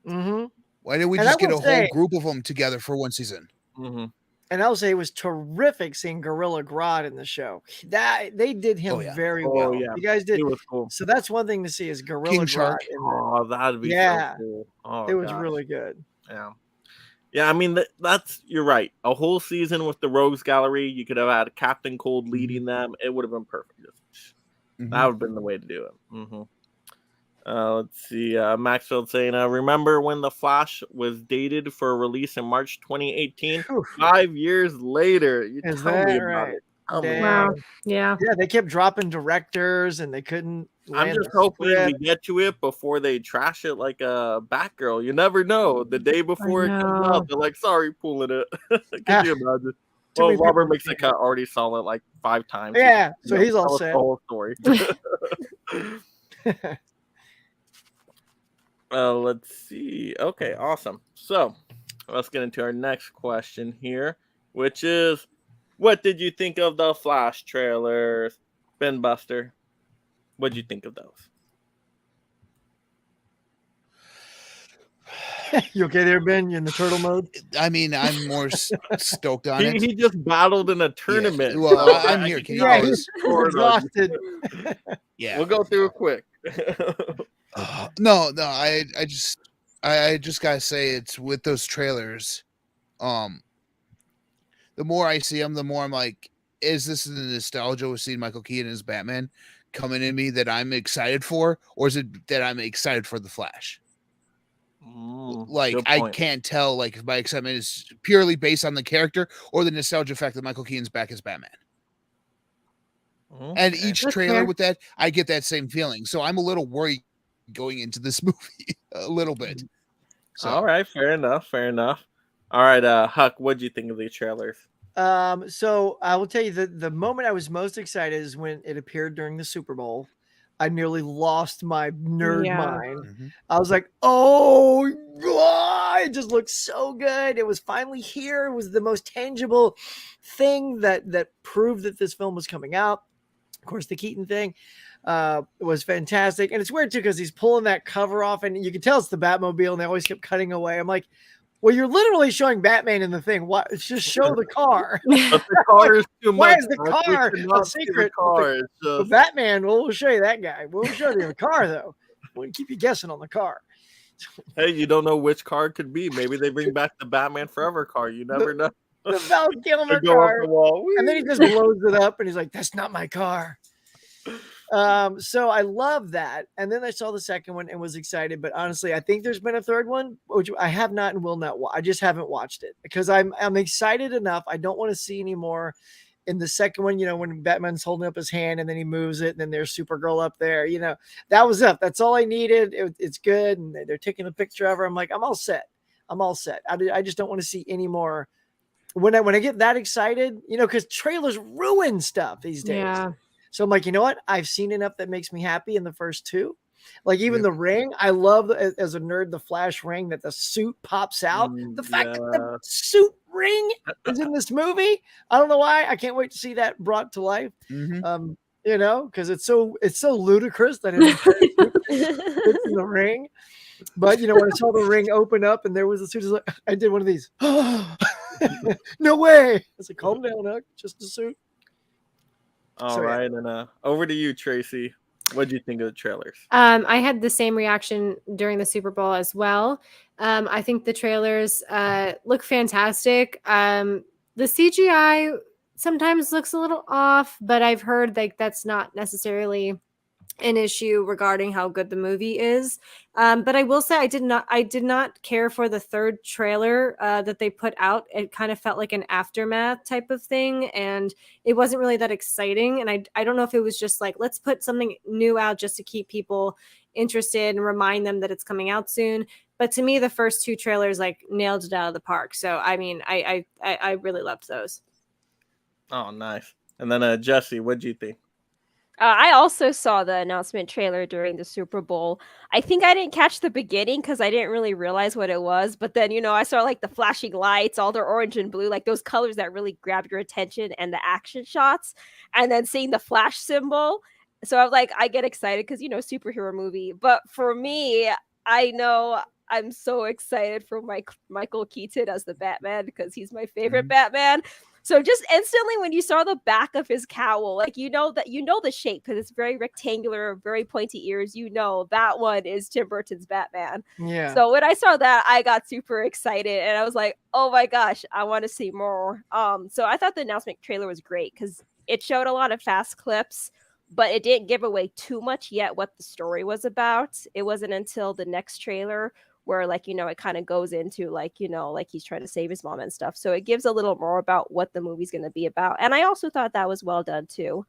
Mm-hmm. Why didn't we just get a whole group of them together for one season? And And I'll say it was terrific seeing Gorilla Grodd in the show. That they did him very well. Yeah. You guys did. It was cool. So that's one thing to see is Gorilla King Grodd. Shark. Oh, that'd be Yeah. so cool. Oh, It was gosh. really good. Yeah. Yeah, I mean, that's you're right. A whole season with the Rogues Gallery, you could have had Captain Cold leading them. It would have been perfect. That would have been the way to do it. Let's see. Maxfield saying, remember when The Flash was dated for release in March 2018? Whew. 5 years later. You Is tell me that about right? it. Tell me. Damn. Wow. Yeah. Yeah, they kept dropping directors and they couldn't. I'm land just the hoping we script. get to it before they trash it like a Batgirl. You never know. The day before it comes know. out, they're like, sorry, pulling it. Ah, Can you imagine? too Well, many Robert people makes the cut, already saw it like 5 times. Yeah, so he's all tell us set. the whole story. Let's see. Okay, awesome. So let's get into our next question here, which is, what did you think of the Flash trailers? Ben Buster, what did you think of those? You okay there, Ben? You in the turtle mode? I mean, I'm more stoked on it. He just battled in a tournament. Well, so I'm here. Can you Yeah, guys? he's Sort of. exhausted. Yeah. We'll go through it quick. No. I just gotta say, it's with those trailers. The more I see them, the more I'm like, is this the nostalgia with seeing Michael Keaton as Batman coming in me that I'm excited for, or is it that I'm excited for the Flash? Like, good I point. can't tell like if my excitement is purely based on the character or the nostalgia fact that Michael Keaton's back as Batman. And each That's trailer fair. with that, I get that same feeling. So I'm a little worried going into this movie a little bit. So All right, fair enough. All right, Huck, what do you think of these trailers? So I will tell you that the moment I was most excited is when it appeared during the Super Bowl. I nearly lost my nerd Yeah. mind. I was like, oh, God, it just looked so good. It was finally here. It was the most tangible thing that proved that this film was coming out. Of course, the Keaton thing was fantastic. And it's weird, too, because he's pulling that cover off, and you can tell it's the Batmobile, and they always kept cutting away. I'm like, well, you're literally showing Batman in the thing. Why? Just show the car. But the car is too Why much. is the Huck. We car cannot a see secret? The car. It's But just... Batman, we'll show you that guy. We'll show you the car, though. We'll keep you guessing on the car. Hey, you don't know which car it could be. Maybe they bring back the Batman Forever car. You never know. The Val Kilmer They go up car. the wall. And then he just blows it up and he's like, that's not my car. So I love that. And then I saw the second one and was excited. But honestly, I think there's been a third one, which I have not and will not watch. I just haven't watched it because I'm excited enough. I don't want to see any more. In the second one, when Batman's holding up his hand and then he moves it and then there's Supergirl up there, that was up. That's all I needed. It's good. And they're taking a picture of her. I'm like, I'm all set. I just don't want to see any more. When I get that excited, because trailers ruin stuff these days. Yeah. So I'm like, you know what? I've seen enough that makes me happy in the first two. Like even the ring, I love as a nerd, the Flash ring that the suit pops out. The fact that the suit ring is in this movie, I don't know why. I can't wait to see that brought to life. Because it's so ludicrous that it's in the ring. But when I saw the ring open up and there was a suit, I did one of these. No way! I was like, calm down, Huck. Just a suit. All right, and over to you, Tracy. What do you think of the trailers? I had the same reaction during the Super Bowl as well. I think the trailers look fantastic. The CGI sometimes looks a little off, but I've heard like that's not necessarily an issue regarding how good the movie is. But I will say I did not care for the third trailer that they put out. It kind of felt like an aftermath type of thing, and it wasn't really that exciting. And I don't know if it was just like, let's put something new out just to keep people interested and remind them that it's coming out soon. But to me, the first two trailers like nailed it out of the park. So I mean, I really loved those. Oh, nice. And then Jesse, what do you think? I also saw the announcement trailer during the Super Bowl. I think I didn't catch the beginning because I didn't really realize what it was. But then, I saw like the flashing lights, all the orange and blue, like those colors that really grabbed your attention and the action shots. And then seeing the Flash symbol. So I'm like, I get excited because, superhero movie. But for me, I know I'm so excited for Michael Keaton as the Batman because he's my favorite Batman. So just instantly when you saw the back of his cowl, like you know the shape because it's very rectangular, very pointy ears. You know that one is Tim Burton's Batman. Yeah. So when I saw that, I got super excited and I was like, "Oh my gosh, I want to see more." So I thought the announcement trailer was great because it showed a lot of fast clips, but it didn't give away too much yet what the story was about. It wasn't until the next trailer where like it kind of goes into like like he's trying to save his mom and stuff, so it gives a little more about what the movie's going to be about, and I also thought that was well done too.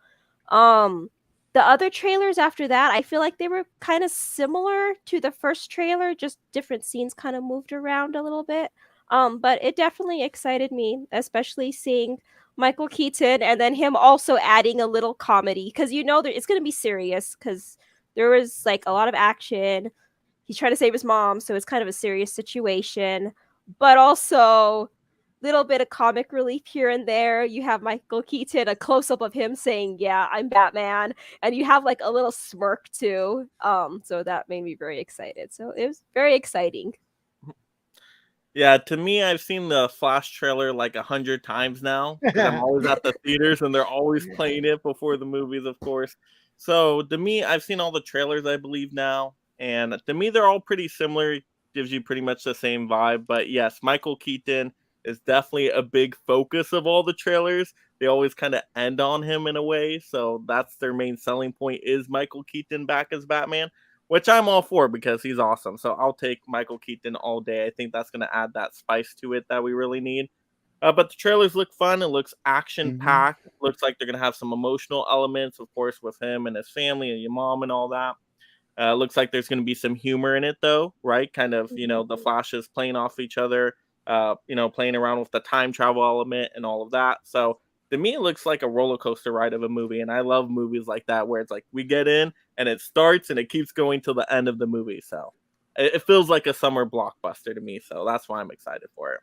The other trailers after that, I feel like they were kind of similar to the first trailer, just different scenes kind of moved around a little bit. But it definitely excited me, especially seeing Michael Keaton and then him also adding a little comedy because it's going to be serious because there was like a lot of action. He's trying to save his mom, so it's kind of a serious situation, but also little bit of comic relief here and there. You have Michael Keaton, a close up of him saying, "Yeah, I'm Batman," and you have like a little smirk too. So that made me very excited. So it was very exciting. Yeah, to me, I've seen the Flash trailer like 100 times now. 'Cause I'm always at the theaters and they're always playing it before the movies, of course. So to me, I've seen all the trailers, I believe now. And to me, they're all pretty similar. Gives you pretty much the same vibe. But yes, Michael Keaton is definitely a big focus of all the trailers. They always kind of end on him in a way. So that's their main selling point is Michael Keaton back as Batman, which I'm all for because he's awesome. So I'll take Michael Keaton all day. I think that's going to add that spice to it that we really need. But the trailers look fun. It looks action packed. Looks like they're going to have some emotional elements, of course, with him and his family and your mom and all that. Looks like there's going to be some humor in it, though, right? Kind of, the Flashes playing off each other, playing around with the time travel element and all of that. So to me, it looks like a roller coaster ride of a movie. And I love movies like that where it's like we get in and it starts and it keeps going till the end of the movie. So it feels like a summer blockbuster to me. So that's why I'm excited for it.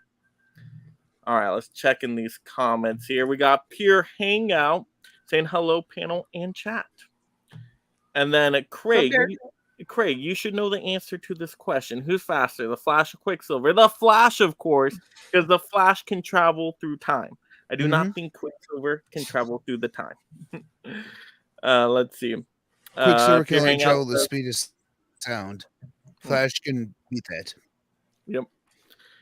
All right, let's check in these comments here. We got Pure Hangout saying hello, panel and chat. And then Craig, you should know the answer to this question. Who's faster, the Flash or Quicksilver? The Flash, of course, because the Flash can travel through time. I do not think Quicksilver can travel through the time. Let's see. Quicksilver can only travel the speed of sound. Flash can beat that. Yep.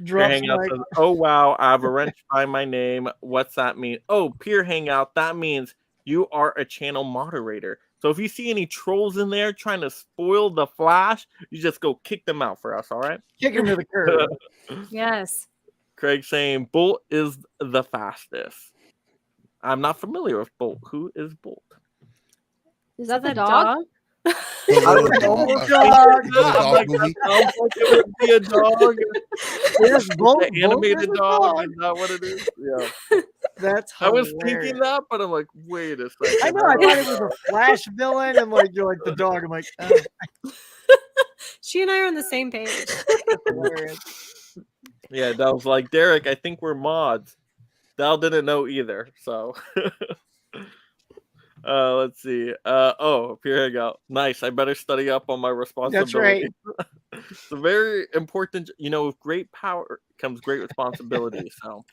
Hangout says, "Oh wow, I have a wrench by my name. What's that mean?" Oh, Peer Hangout, that means you are a channel moderator. So if you see any trolls in there trying to spoil the Flash, you just go kick them out for us, all right? Kick him to the curb. Yes. Craig saying Bolt is the fastest. I'm not familiar with Bolt. Who is Bolt? Is that the dog? It would be a dog. The animated dog. Is that what it is? Yeah. That's hilarious. I was thinking that, but I'm like, wait a second. I know. I thought it was a Flash villain, and like you're like the dog. I'm like, oh. She and I are on the same page. Yeah, that was like Derek. I think we're mods. Dal didn't know either, so. Let's see. Here we go. Nice. I better study up on my responsibility. That's right. It's a very important, with great power comes great responsibility. So,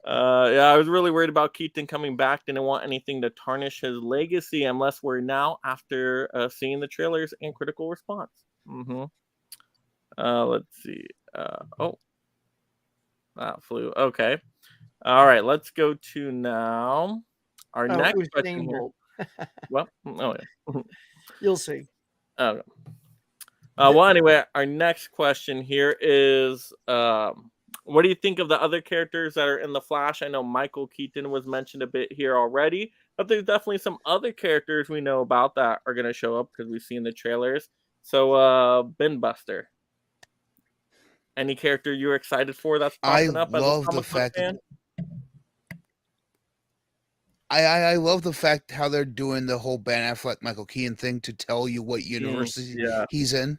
I was really worried about Keaton coming back. Didn't want anything to tarnish his legacy unless we're now after seeing the trailers and critical response. Let's see. That flew. Okay. All right. Let's go to now. Our next question. Well, yeah. You'll see. Okay. Well, anyway, our next question here is, what do you think of the other characters that are in the Flash? I know Michael Keaton was mentioned a bit here already, but there's definitely some other characters we know about that are going to show up because we've seen the trailers. So, Ben Buster, any character you're excited for that's popping up? I love the fact that I love the fact how they're doing the whole Ben Affleck, Michael Keaton thing to tell you what universe he's in.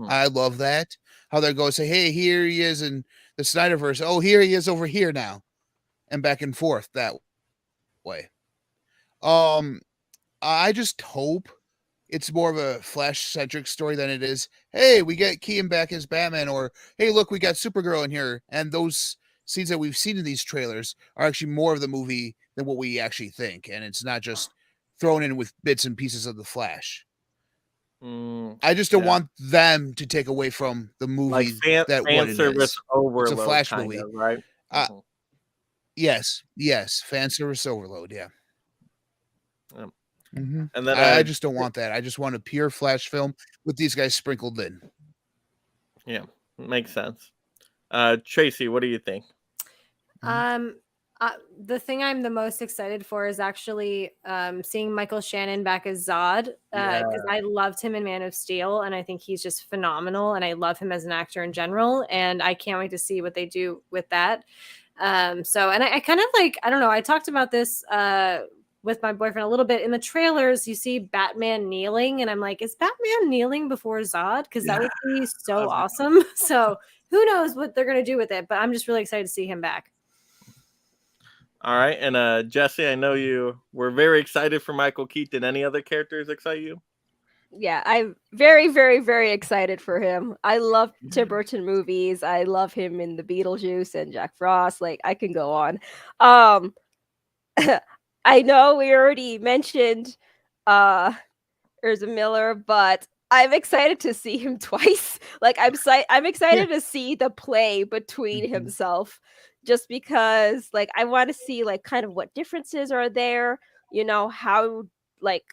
I love that. How they're going to say, hey, here he is in the Snyderverse. Oh, here he is over here now. And back and forth that way. I just hope it's more of a Flash-centric story than it is, hey, we get Keaton back as Batman, or hey, look, we got Supergirl in here. And those scenes that we've seen in these trailers are actually more of the movie than what we actually think. And it's not just thrown in with bits and pieces of the Flash. I just don't want them to take away from the movie like that fan what it service is. overload, It's a Flash kind movie, of, right? Yes, fan service overload. Yeah. And then I just don't want that. I just want a pure Flash film with these guys sprinkled in. Yeah, makes sense. Tracy, what do you think? The thing I'm the most excited for is actually seeing Michael Shannon back as Zod, because I loved him in Man of Steel, and I think he's just phenomenal, and I love him as an actor in general, and I can't wait to see what they do with that. So, and I kind of like, I don't know, I talked about this with my boyfriend a little bit. In the trailers, you see Batman kneeling, and I'm like, is Batman kneeling before Zod? Because that would be so awesome. So who knows what they're going to do with it, but I'm just really excited to see him back. All right. And Jesse, I know you were very excited for Michael Keaton. Any other characters excite you? Yeah, I'm very, very, very excited for him. I love Tim Burton movies. I love him in the Beetlejuice and Jack Frost. Like, I can go on. I know we already mentioned Ezra Miller, but I'm excited to see him twice. Like, I'm excited to see the play between himself, just because, like, I want to see, like, kind of what differences are there, you know, how, like,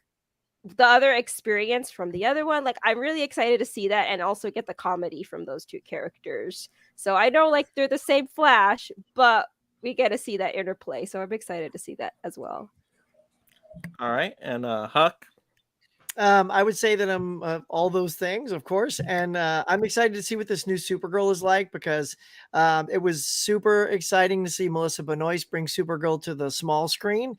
the other experience from the other one. Like, I'm really excited to see that, and also get the comedy from those two characters. So I know, like, they're the same Flash, but we get to see that interplay. So I'm excited to see that as well. All right. And Huck? I would say that I'm all those things, of course, and I'm excited to see what this new Supergirl is like, because it was super exciting to see Melissa Benoist bring Supergirl to the small screen.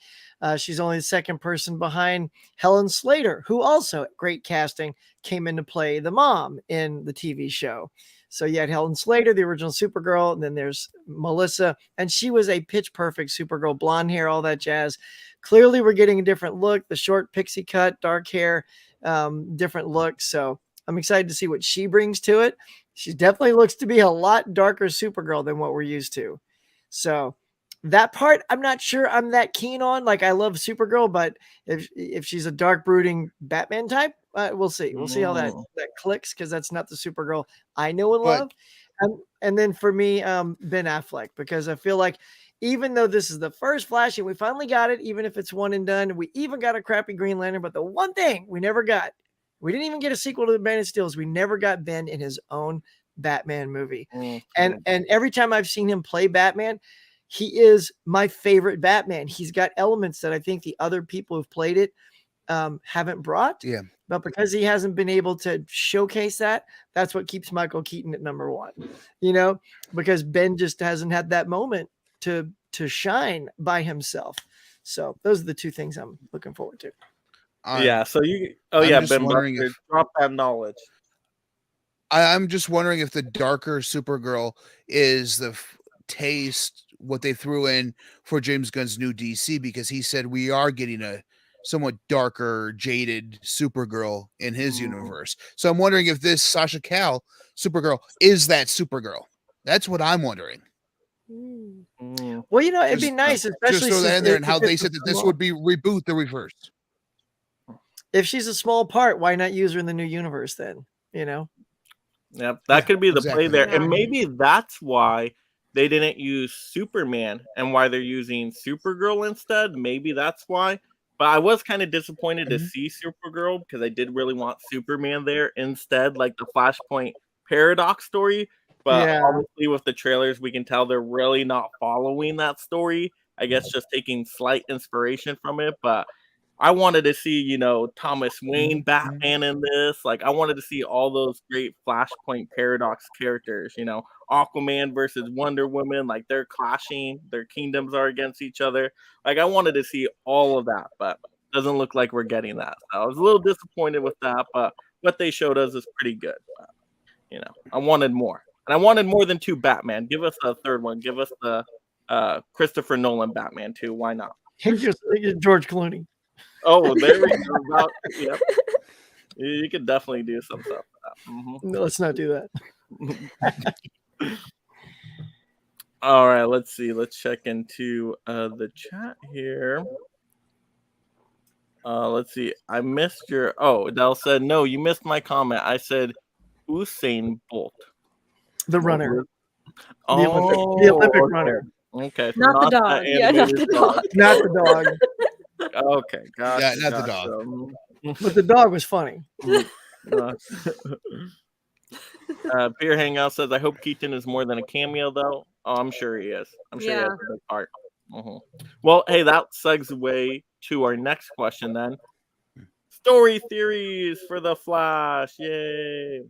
She's only the second person behind Helen Slater, who also, great casting, came in to play the mom in the TV show. So you had Helen Slater, the original Supergirl, and then there's Melissa, and she was a pitch perfect Supergirl, blonde hair, all that jazz. Clearly, we're getting a different look, the short pixie cut, dark hair, different look. So I'm excited to see what she brings to it. She definitely looks to be a lot darker Supergirl than what we're used to. So that part, I'm not sure I'm that keen on. Like, I love Supergirl, but if she's a dark, brooding Batman type, we'll see. We'll see how that clicks, because that's not the Supergirl I know and love. And then for me, Ben Affleck, because I feel like, even though this is the first Flash and we finally got it, even if it's one and done, we even got a crappy Green Lantern. But the one thing we never got, we didn't even get a sequel to the Man of Steel, is we never got Ben in his own Batman movie. And every time I've seen him play Batman, he is my favorite Batman. He's got elements that I think the other people who've played it haven't brought. Yeah. But because he hasn't been able to showcase that, that's what keeps Michael Keaton at number one, you know, because Ben just hasn't had that moment to shine by himself. So those are the two things I'm looking forward to. Yeah. So you, Ben Buster, drop that knowledge. I'm just wondering if the darker Supergirl is the taste, what they threw in for James Gunn's new DC, because he said we are getting a somewhat darker, jaded Supergirl in his universe. So I'm wondering if this Sasha Calle Supergirl is that Supergirl. That's what I'm wondering. Well, you know, it'd be nice, especially just throw that in there, and how they said that this would be reboot the reverse. If she's a small part, why not use her in the new universe then? You know? Yep, that could be the exactly. play there. And maybe that's why they didn't use Superman and why they're using Supergirl instead. Maybe that's why. But I was kind of disappointed to see Supergirl, because I did really want Superman there instead, like the Flashpoint paradox story. But obviously with the trailers, we can tell they're really not following that story. I guess just taking slight inspiration from it. But I wanted to see, you know, Thomas Wayne Batman in this. Like, I wanted to see all those great Flashpoint paradox characters, you know, Aquaman versus Wonder Woman. Like, they're clashing. Their kingdoms are against each other. Like, I wanted to see all of that, but it doesn't look like we're getting that. So I was a little disappointed with that, but what they showed us is pretty good. But, you know, I wanted more. And I wanted more than two Batman. Give us a third one. Give us the Christopher Nolan Batman too. Why not? George Clooney. Oh, there we go. Yep. You could definitely do some stuff for that. No, let's not do that. All right, let's see. Let's check into the chat here. Let's see. I missed your. Oh, Dell said no. You missed my comment. I said Usain Bolt, The runner. Oh, the Olympic okay. runner. Okay, so Not the dog. Yeah, not the dog. Not the dog. Okay, gotcha. Yeah, not the gotcha. But the dog was funny. Peer Hangout says, I hope Keaton is more than a cameo, though. Oh, I'm sure he is. I'm sure he has a big part. Well, hey, that segue to our next question then. Story theories for The Flash. Yay.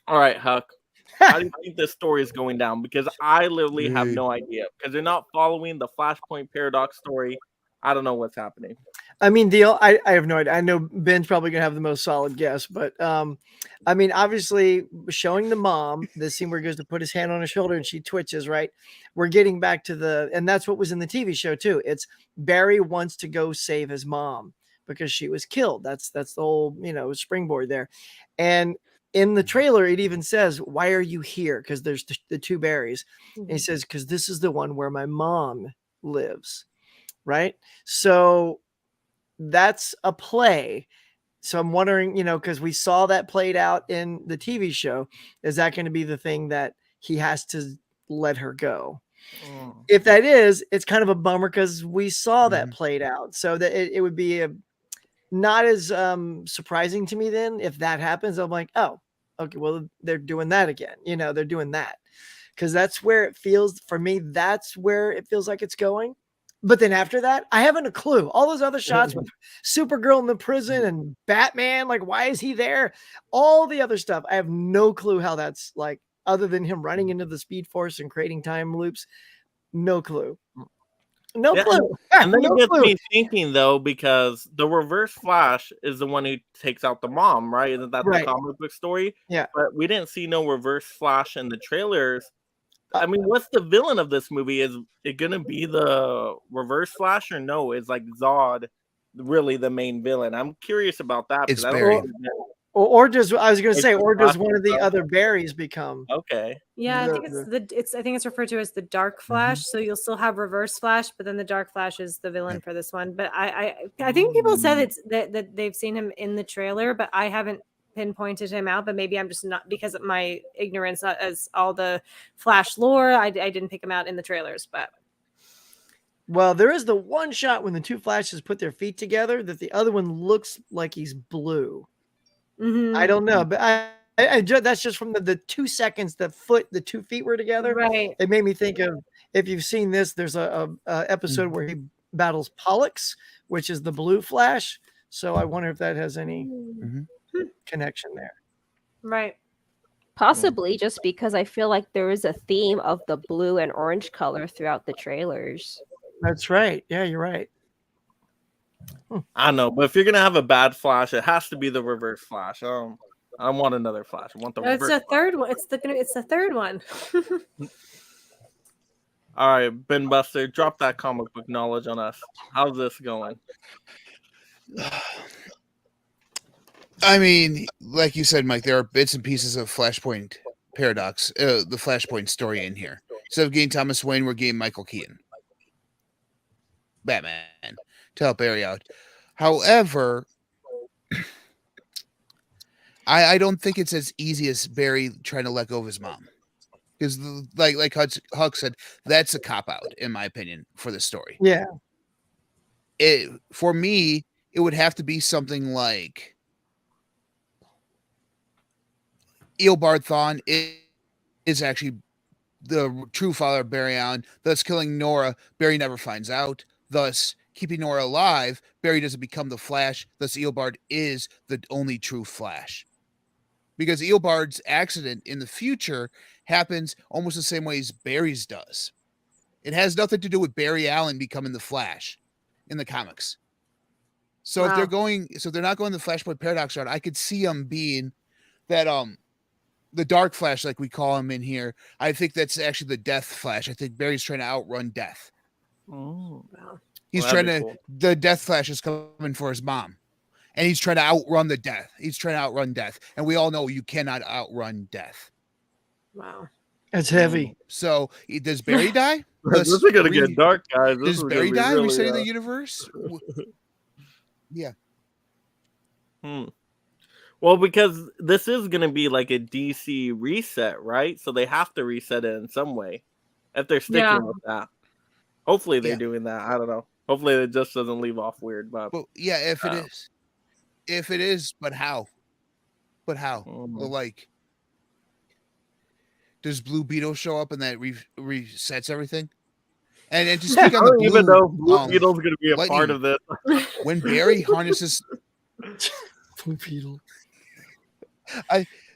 All right, Huck. How do you think this story is going down? Because I literally have no idea. Because they're not following the Flashpoint Paradox story. I don't know what's happening. I mean, Deal, I have no idea. I know Ben's probably going to have the most solid guess, but I mean, obviously, showing the mom, the scene where he goes to put his hand on her shoulder and she twitches, right? We're getting back to and that's what was in the TV show, too. It's Barry wants to go save his mom because she was killed. That's the whole, springboard there. And in the trailer, it even says, why are you here? Because there's the two Barrys. And he says, because this is the one where my mom lives, right? So that's a play. So I'm wondering, because we saw that played out in the TV show, is that going to be the thing that he has to let her go? If that is, it's kind of a bummer because we saw that played out. So that it would be not as surprising to me then if that happens. I'm like, oh, okay, well, they're doing that again. They're doing that because that's where it feels for me. That's where it feels like it's going. But then after that, I haven't a clue. All those other shots with Supergirl in the prison and Batman, like, why is he there? All the other stuff, I have no clue how that's like, other than him running into the Speed Force and creating time loops. No clue. No clue. And then No it gets clue. me thinking, though, because the Reverse Flash is the one who takes out the mom, right? Isn't that the comic book story? Yeah. But we didn't see no Reverse Flash in the trailers. I mean, what's the villain of this movie? Is it going to be the Reverse Flash or no? Is like Zod really the main villain? I'm curious about that. It's Barry. Or does I was going to say, or does one of the other Barrys become? Okay. Yeah, I think I think it's referred to as the Dark Flash. So you'll still have Reverse Flash, but then the Dark Flash is the villain for this one. But I think people said it's that they've seen him in the trailer, but I haven't pinpointed him out. But maybe I'm just not, because of my ignorance as all the Flash lore. I didn't pick him out in the trailers, but. Well, there is the one shot when the two Flashes put their feet together that the other one looks like he's blue. I don't know, but I that's just from the 2 seconds the 2 feet were together. Right. It made me think of, if you've seen this, there's a episode where he battles Pollux, which is the blue Flash. So I wonder if that has any connection there. Right. Possibly, just because I feel like there is a theme of the blue and orange color throughout the trailers. That's right. Yeah, you're right. I don't know, but if you're gonna have a bad Flash, it has to be the Reverse Flash. I don't want another Flash. I want the It's Reverse the third one. It's the third one. All right, Ben Buster, drop that comic book knowledge on us. How's this going? I mean, like you said, Mike, there are bits and pieces of Flashpoint Paradox, the Flashpoint story in here. Instead of getting Thomas Wayne, we're getting Michael Keaton, Batman, to help Barry out. However, I don't think it's as easy as Barry trying to let go of his mom. Because, like Huck said, that's a cop-out, in my opinion, for the story. Yeah. For me, it would have to be something like Eobard Thawne is actually the true father of Barry Allen, thus killing Nora. Barry never finds out, thus keeping Nora alive. Barry doesn't become the Flash, thus Eobard is the only true Flash. Because Eobard's accident in the future happens almost the same way as Barry's does. It has nothing to do with Barry Allen becoming the Flash in the comics. So if they're not going the Flashpoint Paradox route, I could see them being that the Dark Flash, like we call him in here. I think that's actually the Death Flash. I think Barry's trying to outrun death. Oh, He's trying to. Cool. The Death Flash is coming for his mom. and he's trying to outrun the death. He's trying to outrun death, and we all know you cannot outrun death. Wow. It's heavy. So does Barry die? This is gonna get dark, guys. This Does is Barry gonna be die? really, We say the universe. Yeah. Well, because this is gonna be like a DC reset, right? So they have to reset it in some way if they're sticking with that. Hopefully they're doing that. I don't know. Hopefully it just doesn't leave off weird. But well, yeah, if it is, but how? But how? Well, like, does Blue Beetle show up and that resets everything? And to speak on I don't even know if Blue Beetle's going to be a lightning, part of this. When Barry harnesses Blue Beetle,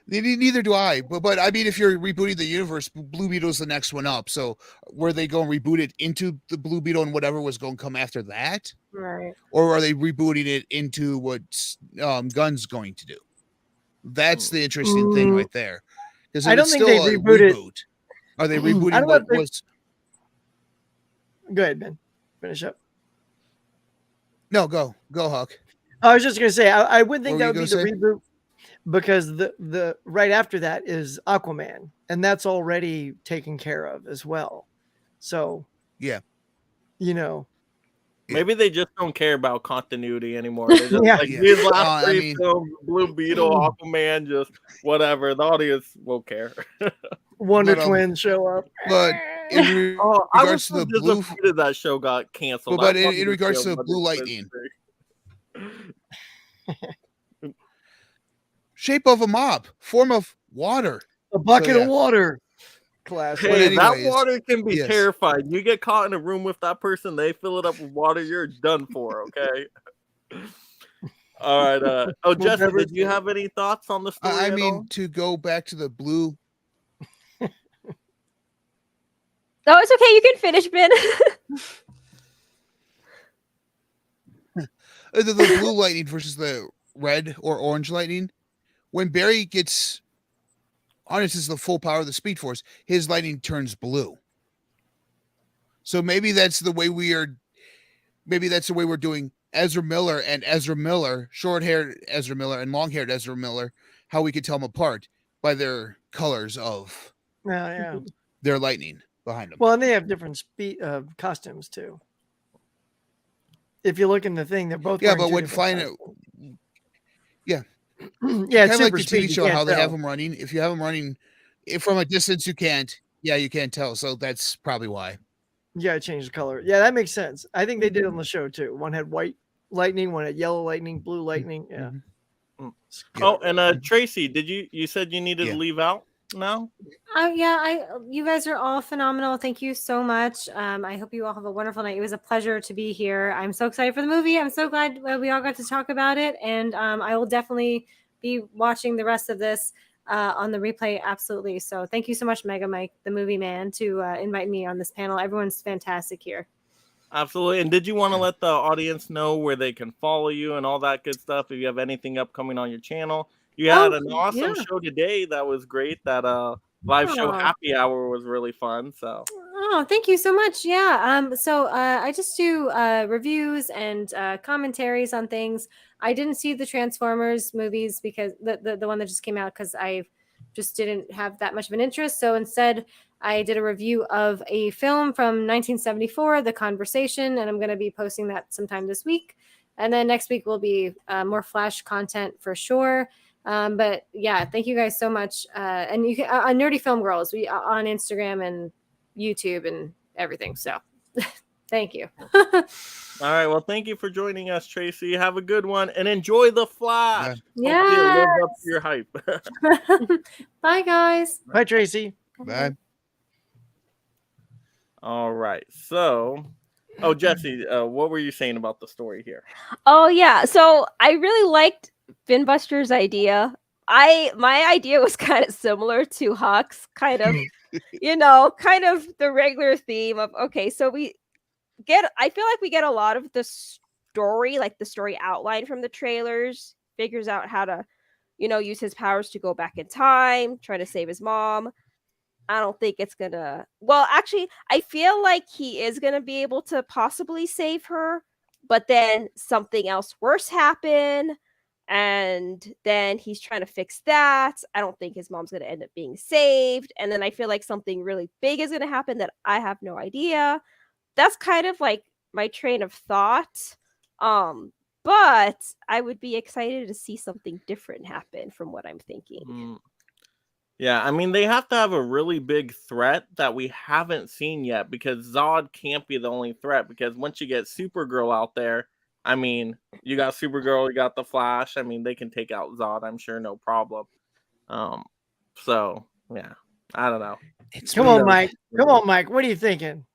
neither do I. But I mean, if you're rebooting the universe, Blue Beetle's the next one up. So were they going to reboot it into the Blue Beetle and whatever was going to come after that? Right. Or are they rebooting it into what Gunn's going to do? That's the interesting thing right there. Because I don't think they rebooted. Are they rebooting what was? Go ahead, Ben. Finish up. No, go, Huck. I was just gonna say I would think What that were would you be the reboot because the right after that is Aquaman, and that's already taken care of as well. So yeah, you know. Maybe they just don't care about continuity anymore. They just like these last three films, Blue Beetle, Aquaman, just whatever. The audience won't care. Wonder Twins show up. But in I was regards to the disappointed that show got canceled. But in regards to the Blue Lightning, shape of a mop, form of water, a bucket of water. Class. Hey, that water can be terrifying. You get caught in a room with that person, they fill it up with water, you're done for, okay? All right. Jesse, did you have any thoughts on the story? I mean, to go back to the blue. Oh, it's okay. You can finish, Ben. The blue lightning versus the red or orange lightning. When Barry harnesses the full power of the Speed Force, his lightning turns blue. So maybe that's the way we're doing Ezra Miller and Ezra Miller, short-haired Ezra Miller and long-haired Ezra Miller, how we could tell them apart by their colors of their lightning behind them. Well, and they have different costumes too. If you look in the thing, they're both but when flying it, yeah, kind of like the TV show, how they have them running. If you have them running from a distance, you can't tell. So that's probably why. Yeah, change the color. Yeah, that makes sense. I think they did on the show too. One had white lightning, one had yellow lightning, blue lightning. Yeah. Oh, and Tracy, you said you needed to leave out now? You guys are all phenomenal. Thank you so much. I hope you all have a wonderful night. It was a pleasure to be here. I'm so excited for the movie. I'm so glad we all got to talk about it, and I will definitely be watching the rest of this on the replay. Absolutely. So thank you so much, Mega Mike, the movie man, to invite me on this panel. Everyone's fantastic here. Absolutely. And did you want to let the audience know where they can follow you and all that good stuff? If you have anything upcoming on your channel, you had an awesome show today. That was great. That live show happy hour was really fun. So thank you so much. So I just do reviews and commentaries on things. I didn't see the Transformers movies because the one that just came out, because I just didn't have that much of an interest. So instead I did a review of a film from 1974, The Conversation, and I'm going to be posting that sometime this week. And then next week will be more Flash content for sure. But yeah, thank you guys so much. And you can Nerdy Film Girls, we on Instagram and YouTube and everything. So thank you. All right. Well, thank you for joining us, Tracy. Have a good one and enjoy the Flash. Yeah. Live up to your hype. Bye, guys. Bye, Tracy. Bye. All right. So, Jesse, what were you saying about the story here? Oh, yeah. So I really liked Finn Buster's idea. My idea was kind of similar to Huck's, kind of, kind of the regular theme of, okay, so I feel like we get a lot of the story, like the story outline from the trailers, figures out how to, use his powers to go back in time, try to save his mom. I don't think it's gonna, actually, I feel like he is gonna be able to possibly save her, but then something else worse happen. and then he's trying to fix that. I don't think his mom's going to end up being saved, and then I feel like something really big is going to happen that I have no idea. That's kind of like my train of thought. But I would be excited to see something different happen from what I'm thinking. Yeah, I mean, they have to have a really big threat that we haven't seen yet, because Zod can't be the only threat, because once you get Supergirl out there, I mean, you got Supergirl, you got the Flash. I mean, they can take out Zod, I'm sure, no problem. So yeah, I don't know. Come on, Mike. Come on, Mike. What are you thinking?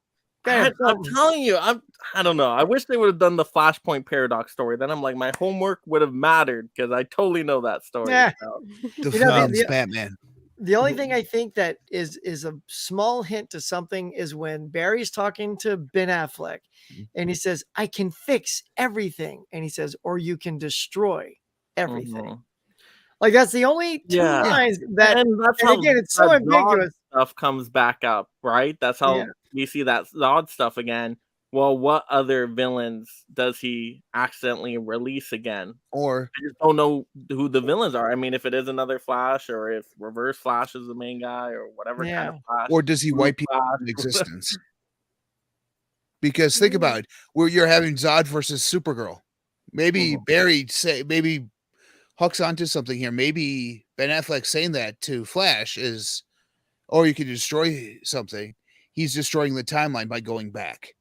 I'm telling you, I don't know. I wish they would have done the Flashpoint Paradox story. Then I'm like, my homework would have mattered, because I totally know that story. Yeah. So. The Batman. The only thing I think that is a small hint to something is when Barry's talking to Ben Affleck and he says, I can fix everything. And he says, or you can destroy everything. Like, that's the only two lines that, and again, it's so ambiguous. Stuff comes back up, right? That's how we see that Zod stuff again. Well, what other villains does he accidentally release again? Or I just don't know who the villains are. I mean, if it is another Flash, or if Reverse Flash is the main guy, or whatever kind of Flash. Or does he wipe people out of existence? Because think about it, where you're having Zod versus Supergirl. Maybe Barry maybe hooks onto something here. Maybe Ben Affleck saying that to Flash is, or you can destroy something. He's destroying the timeline by going back.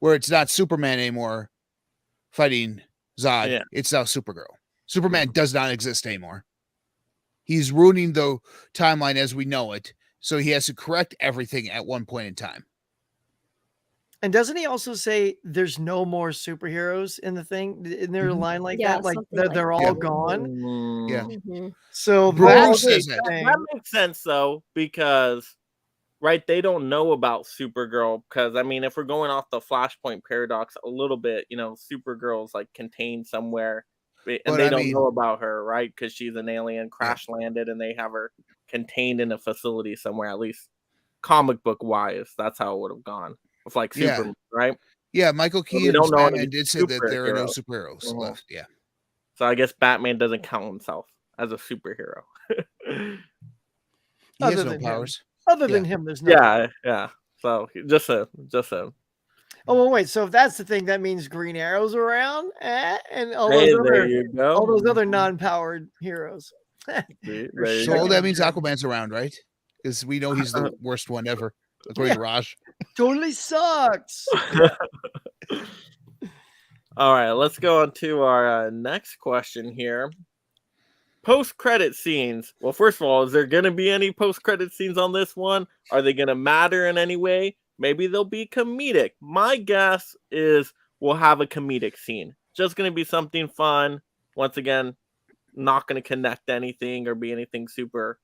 Where it's not Superman anymore fighting Zod. Yeah. It's now Supergirl. Superman does not exist anymore. He's ruining the timeline as we know it. So he has to correct everything at one point in time. And doesn't he also say there's no more superheroes in the thing? Isn't there a line like that? Like they're all gone? Yeah. So that makes sense, though, because... Right, they don't know about Supergirl, because, I mean, if we're going off the Flashpoint Paradox a little bit, you know, Supergirl's, like, contained somewhere, and they don't know about her, right? Because she's an alien, crash landed, and they have her contained in a facility somewhere, at least comic book-wise. That's how it would have gone. With, like, Superman, right? Yeah, Michael Keaton's Batman did say that there are no superheroes left, So I guess Batman doesn't count himself as a superhero. He has no powers. Other than him, there's no. Yeah. So just a. Oh well, wait. So if that's the thing, that means Green Arrow's around, and all those other non-powered heroes. So that means Aquaman's around, right? Because we know he's the worst one ever, according to Raj. Totally sucks. All right, let's go on to our next question here. Post-credit scenes. Well, first of all, is there going to be any post-credit scenes on this one? Are they going to matter in any way? Maybe they'll be comedic. My guess is we'll have a comedic scene. Just going to be something fun. Once again, not going to connect to anything or be anything super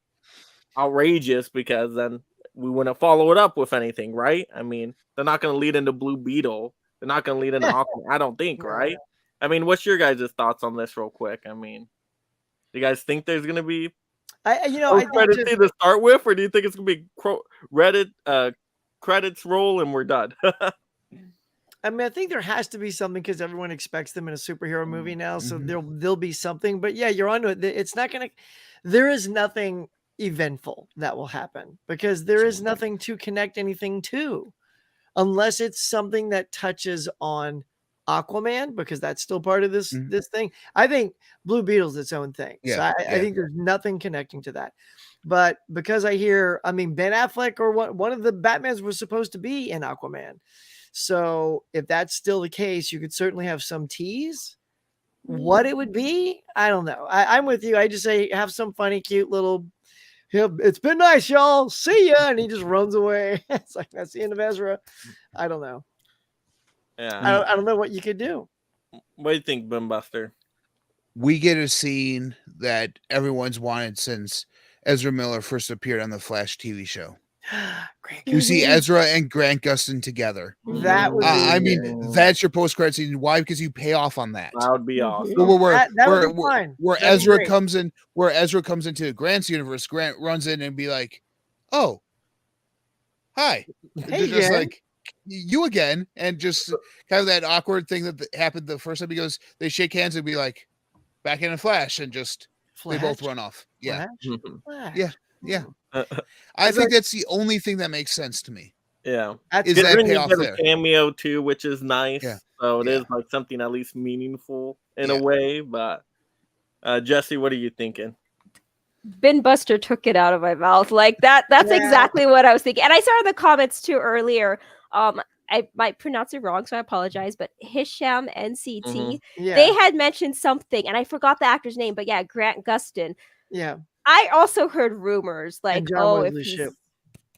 outrageous, because then we wouldn't follow it up with anything, right? I mean, they're not going to lead into Blue Beetle. They're not going to lead into Aquaman, I don't think, right? I mean, what's your guys' thoughts on this real quick? I mean... Do you guys think there's going to be credits to start with, or do you think it's going to be Reddit credits roll and we're done? I mean, I think there has to be something, because everyone expects them in a superhero movie now, so there'll be something. But yeah, you're onto it. It's not going to. There is nothing eventful that will happen, because there is nothing to connect anything to, unless it's something that touches on Aquaman, because that's still part of this thing. I think Blue Beetle's its own thing. So I think there's nothing connecting to that. But because I hear, I mean, Ben Affleck or one of the Batmans was supposed to be in Aquaman. So if that's still the case, you could certainly have some tease. What it would be, I don't know. I'm with you. I just say have some funny, cute little, it's been nice, y'all. See ya. And he just runs away. It's like, that's the end of Ezra. I don't know. Yeah, I don't know what you could do. What do you think, Buster? We get a scene that everyone's wanted since Ezra Miller first appeared on the Flash TV show. You see Ezra and Grant Gustin together. That would be, I mean, that's your post-credit scene. Why? Because you pay off on that. That would be awesome. Where Ezra comes in, where Ezra comes into Grant's universe, Grant runs in and be like, "Oh, hi," hey, just like, you again, and just kind of that awkward thing that happened the first time. He goes, they shake hands and be like, back in a flash and just they both Flash? run off. Yeah. Flash? Flash. Yeah. Yeah. Uh, I think that's the only thing that makes sense to me. yeah. That's Is Good that thing you payoff get a there? cameo too, which is nice. Yeah. So it Yeah. is like something at least meaningful in a Yeah. way. But Jesse, what are you thinking? Bin Buster took it out of my mouth. Like that's Yeah. exactly what I was thinking. And I saw in the comments too earlier. I might pronounce it wrong, so I apologize. But Hisham NCT, Mhm. Yeah. they had mentioned something, and I forgot the actor's name, but yeah, Grant Gustin. Yeah. I also heard rumors like, And John oh, Wesley Shipp.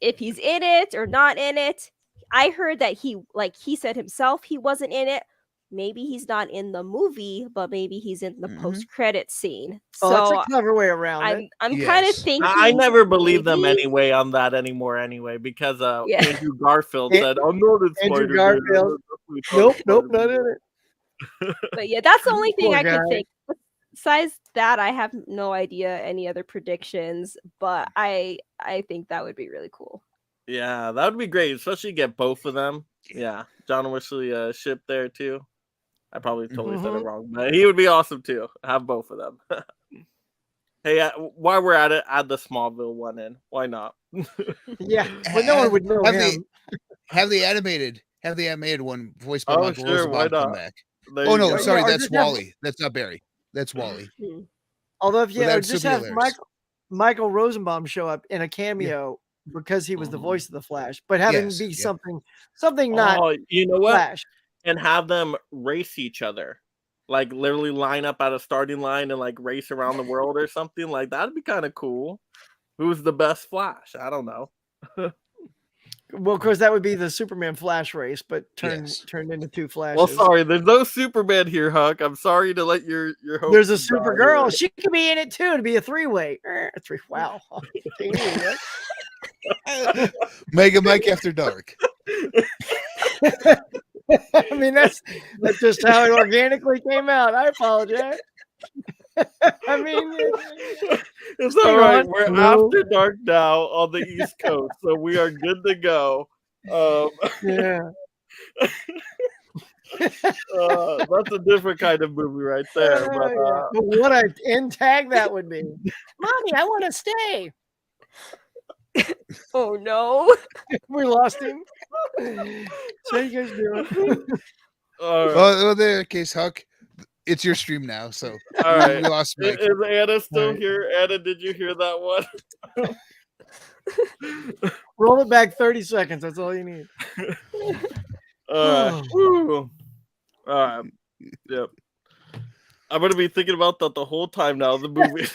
if he's in it or not in it. I heard that he said himself he wasn't in it. Maybe he's not in the movie, but maybe he's in the Mhm. post-credit scene. Oh, that's So a clever way around it. I'm kind of Yes. thinking I never believe them maybe- anyway on that anymore anyway because Yeah. Andrew Garfield An- said, "I'm not in Andrew Spider-Man. Garfield. Nope, not in it. But yeah, that's the only thing Poor I could guy. think. Besides that, I have no idea any other predictions, but I think that would be really cool. Yeah, that would be great, especially get both of them. Yeah, John Wesley Shipp there too. I probably totally said it Mhm. wrong, but he would be awesome too. Have both of them. Hey, while we're at it, add the Smallville one in. Why not? Yeah, but no one would know Have him. Have the animated one voiced by Oh, Michael sure, why Rosenbaum come not? back. There Oh you no, go. sorry, Yeah, or that's just have- Wally. That's not Barry. That's Wally. Although if Well, that'd just still be have hilarious. Michael Rosenbaum show up in a cameo because he was the voice of the Flash, but have him Yes, be yeah. something not Oh, you know what? Flash. And have them race each other. Like literally line up at a starting line and like race around the world or something. Like that'd be kind of cool. Who's the best Flash? I don't know. Well, of course, that would be the Superman Flash race, but Yes. turned into two Flashes. Well, sorry, there's no Superman here, Huck. I'm sorry to let your hopes There's a die Supergirl. here. She could be in it too. To be a three-way. Wow. Mega Mike After Dark. I mean, that's just how it organically came out. I apologize. I mean, It's all right. on. We're Hello? after dark now on the East Coast, so we are good to go. yeah. That's a different kind of movie right there. But But what an end tag that would be. Mommy, I want to stay. Oh no. We lost him. So how you guys doing? all right. Oh, there, case Huck. It's your stream now, so All right. we lost Mike. Is Anna still All right. here? Anna, did you hear that one? Roll it back 30 seconds. That's all you need. All right. Woo. All right. Yep. I'm gonna be thinking about that the whole time now. The movie.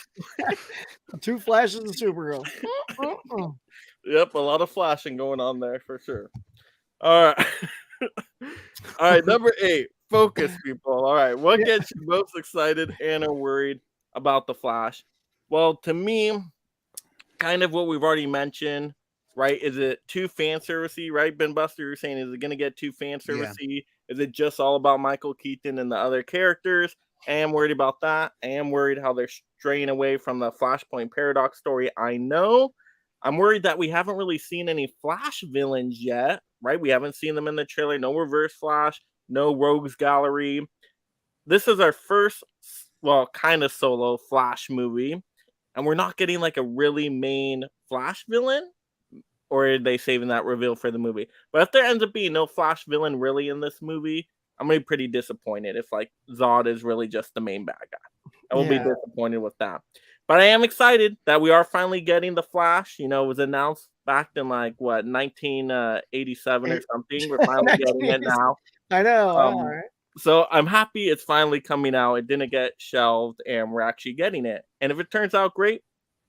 Two Flashes and Supergirl. Yep, a lot of flashing going on there for sure. All right. All right, number 8. Focus, people. All right. What gets you most excited and or worried about the Flash? Well, to me, kind of what we've already mentioned, right? Is it too fan servicey, right? Ben Buster, you're saying, is it going to get too fan servicey? Is it just all about Michael Keaton and the other characters? I am worried about that. I am worried how they're straying away from the Flashpoint Paradox story. I know. I'm worried that we haven't really seen any Flash villains yet, right? We haven't seen them in the trailer. No Reverse Flash, no Rogues Gallery. This is our first, well, kind of solo Flash movie, and we're not getting like a really main Flash villain, or are they saving that reveal for the movie? But if there ends up being no Flash villain really in this movie, I'm going to be pretty disappointed if like Zod is really just the main bad guy. I will be disappointed with that. But I am excited that we are finally getting the Flash. You know, it was announced back in like what 1987 or something. We're finally getting it now. I know. All right. So I'm happy it's finally coming out. It didn't get shelved, and we're actually getting it. And if it turns out great,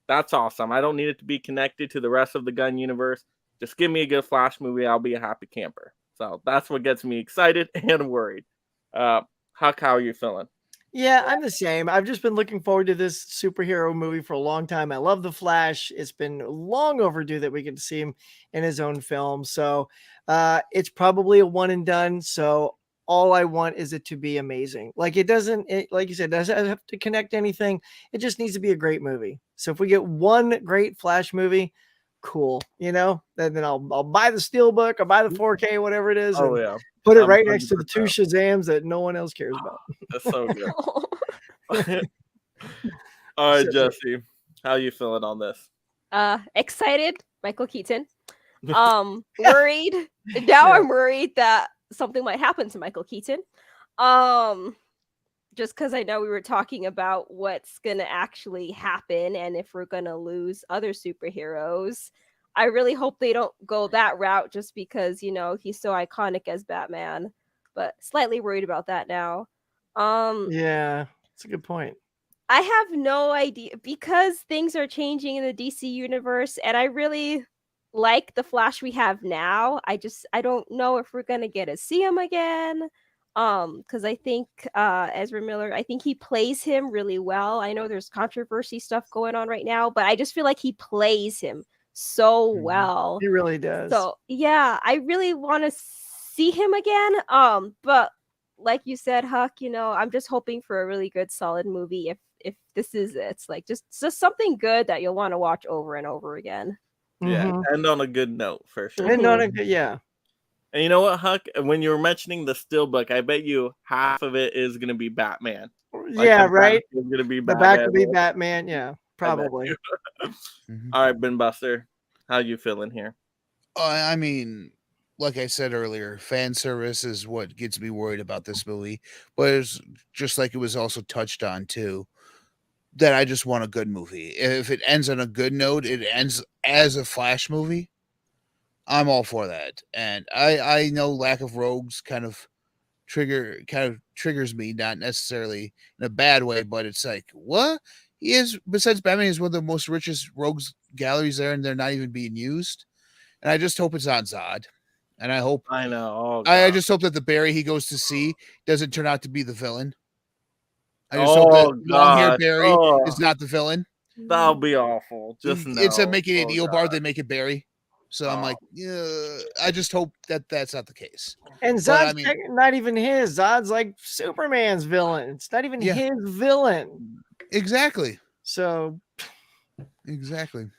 that's awesome. I don't need it to be connected to the rest of the Gun universe. Just give me a good Flash movie. I'll be a happy camper. So that's what gets me excited and worried. Huck, how are you feeling? Yeah, I'm the same. I've just been looking forward to this superhero movie for a long time. I love The Flash. It's been long overdue that we get to see him in his own film. So it's probably a one and done. So all I want is it to be amazing. Like like you said, doesn't have to connect anything. It just needs to be a great movie. So if we get one great Flash movie, cool. You know, then I'll buy the Steelbook, I'll buy the 4K, whatever it is. Oh, and yeah. put it I'm right next to the 100%. two Shazams that no one else cares about. That's so good. All right, So- Jesse, how you feeling on this? Excited, Michael Keaton. Worried. Now I'm worried that something might happen to Michael Keaton. Just because I know we were talking about what's gonna actually happen and if we're gonna lose other superheroes. I really hope they don't go that route just because, he's so iconic as Batman. But slightly worried about that now. yeah, that's a good point. I have no idea because things are changing in the DC universe, and I really like the Flash we have now. I don't know if we're gonna get to see him again. Because I think Ezra Miller, I think he plays him really well. I know there's controversy stuff going on right now, but I just feel like he plays him so well. He really does. So yeah, I really want to see him again. But like you said, Huck, I'm just hoping for a really good, solid movie. If this is it, it's like just something good that you'll want to watch over and over again. Yeah, Mhm. end on a good note for sure. And not a good, yeah. And you know what, Huck? When you were mentioning the Steelbook, I bet you half of it is going to be Batman. Yeah, the right. back is going to be The Batman. back would be Batman. Yeah, I bet probably. you. Mhm. All right, Ben Buster, how you feeling here? I mean, like I said earlier, fan service is what gets me worried about this movie. But it's just like it was also touched on too, that I just want a good movie. If it ends on a good note, it ends as a Flash movie, I'm all for that. And I know lack of rogues kind of triggers me, not necessarily in a bad way, but it's like, what? He is, besides Batman, he's one of the most richest rogues galleries there, and they're not even being used. And I just hope it's not Zod. And I hope I know. Oh, I God. just hope that the Barry he goes to see doesn't turn out to be the villain. I just hope that long-haired gosh. Barry Oh, is not the villain. that'll be awful. Just no. Instead of making it Oh, Eobard, God. they make it Barry. So I'm Oh. like, yeah, I just hope that that's not the case. And But, Zod's I mean- not even his. Zod's like Superman's villain. It's not even Yeah. his villain. Exactly. So Exactly.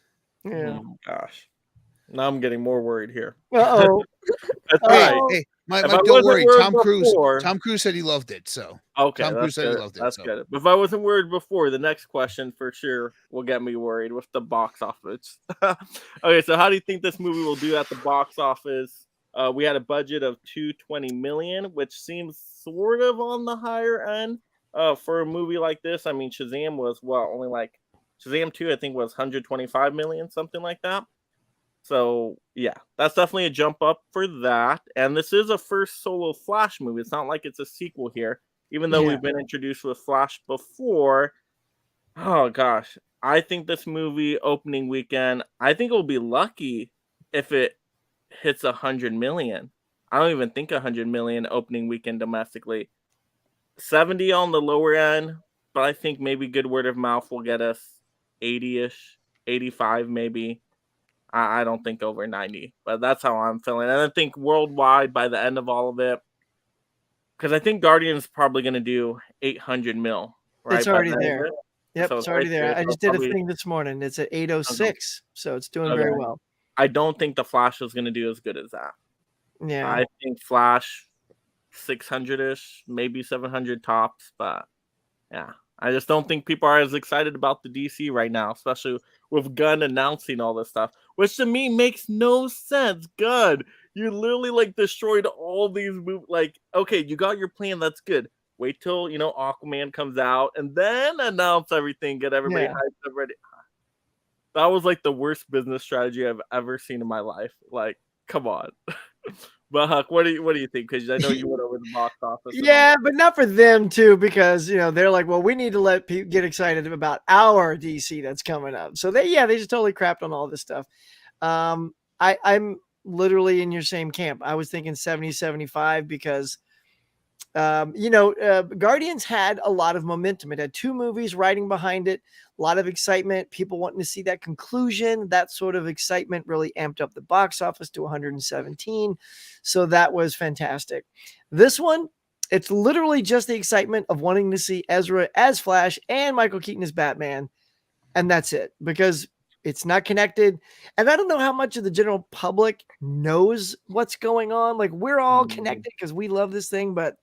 yeah. Oh, gosh. Now I'm getting more worried here. Uh-oh. That's Hey, right. Hey, If I don't wasn't worry. worried Tom Cruise. before- Tom Cruise said he loved it. So Okay, Tom Cruise that's said he good. loved it, That's so. good. But if I wasn't worried before, the next question for sure will get me worried with the box office. Okay, so how do you think this movie will do at the box office? We had a budget of $220 million, which seems sort of on the higher end for a movie like this. I mean, Shazam was only like Shazam 2, I think, was 125 million, something like that. So yeah, that's definitely a jump up for that. And this is a first solo Flash movie. It's not like it's a sequel here, even though Yeah. we've been introduced with Flash before. Oh gosh, I think this movie opening weekend, I think it'll be lucky if it hits 100 million. I don't even think 100 million opening weekend domestically. 70 on the lower end, but I think maybe good word of mouth will get us 80-ish, 85 maybe. I don't think over 90, but that's how I'm feeling. And I think worldwide by the end of all of it, because I think Guardian's probably going to do 800 mil, right? It's by already the end of there. it. Yep, So it's already right there. I so just did a probably- thing this morning. It's at 806, so it's doing very Okay. well. I don't think the Flash is going to do as good as that. Yeah. I think Flash 600-ish, maybe 700 tops, but yeah. I just don't think people are as excited about the DC right now, especially with Gunn announcing all this stuff, which to me makes no sense. Gunn, you literally like destroyed all these movies. Like, okay, you got your plan, that's good. Wait till Aquaman comes out and then announce everything, get everybody Yeah. hyped up ready. That was like the worst business strategy I've ever seen in my life. Like, come on. But Huck, what do you think? Because I know you went over the box office. and all Yeah, but not for them too, because they're like, well, we need to let people get excited about our DC that's coming up. So they just totally crapped on all this stuff. I'm literally in your same camp. I was thinking 70, 75 because Guardians had a lot of momentum. It had 2 movies riding behind it, a lot of excitement, people wanting to see that conclusion. That sort of excitement really amped up the box office to 117. So that was fantastic. This one, it's literally just the excitement of wanting to see Ezra as Flash and Michael Keaton as Batman. And that's it, because it's not connected. And I don't know how much of the general public knows what's going on. Like, we're all connected because we love this thing, but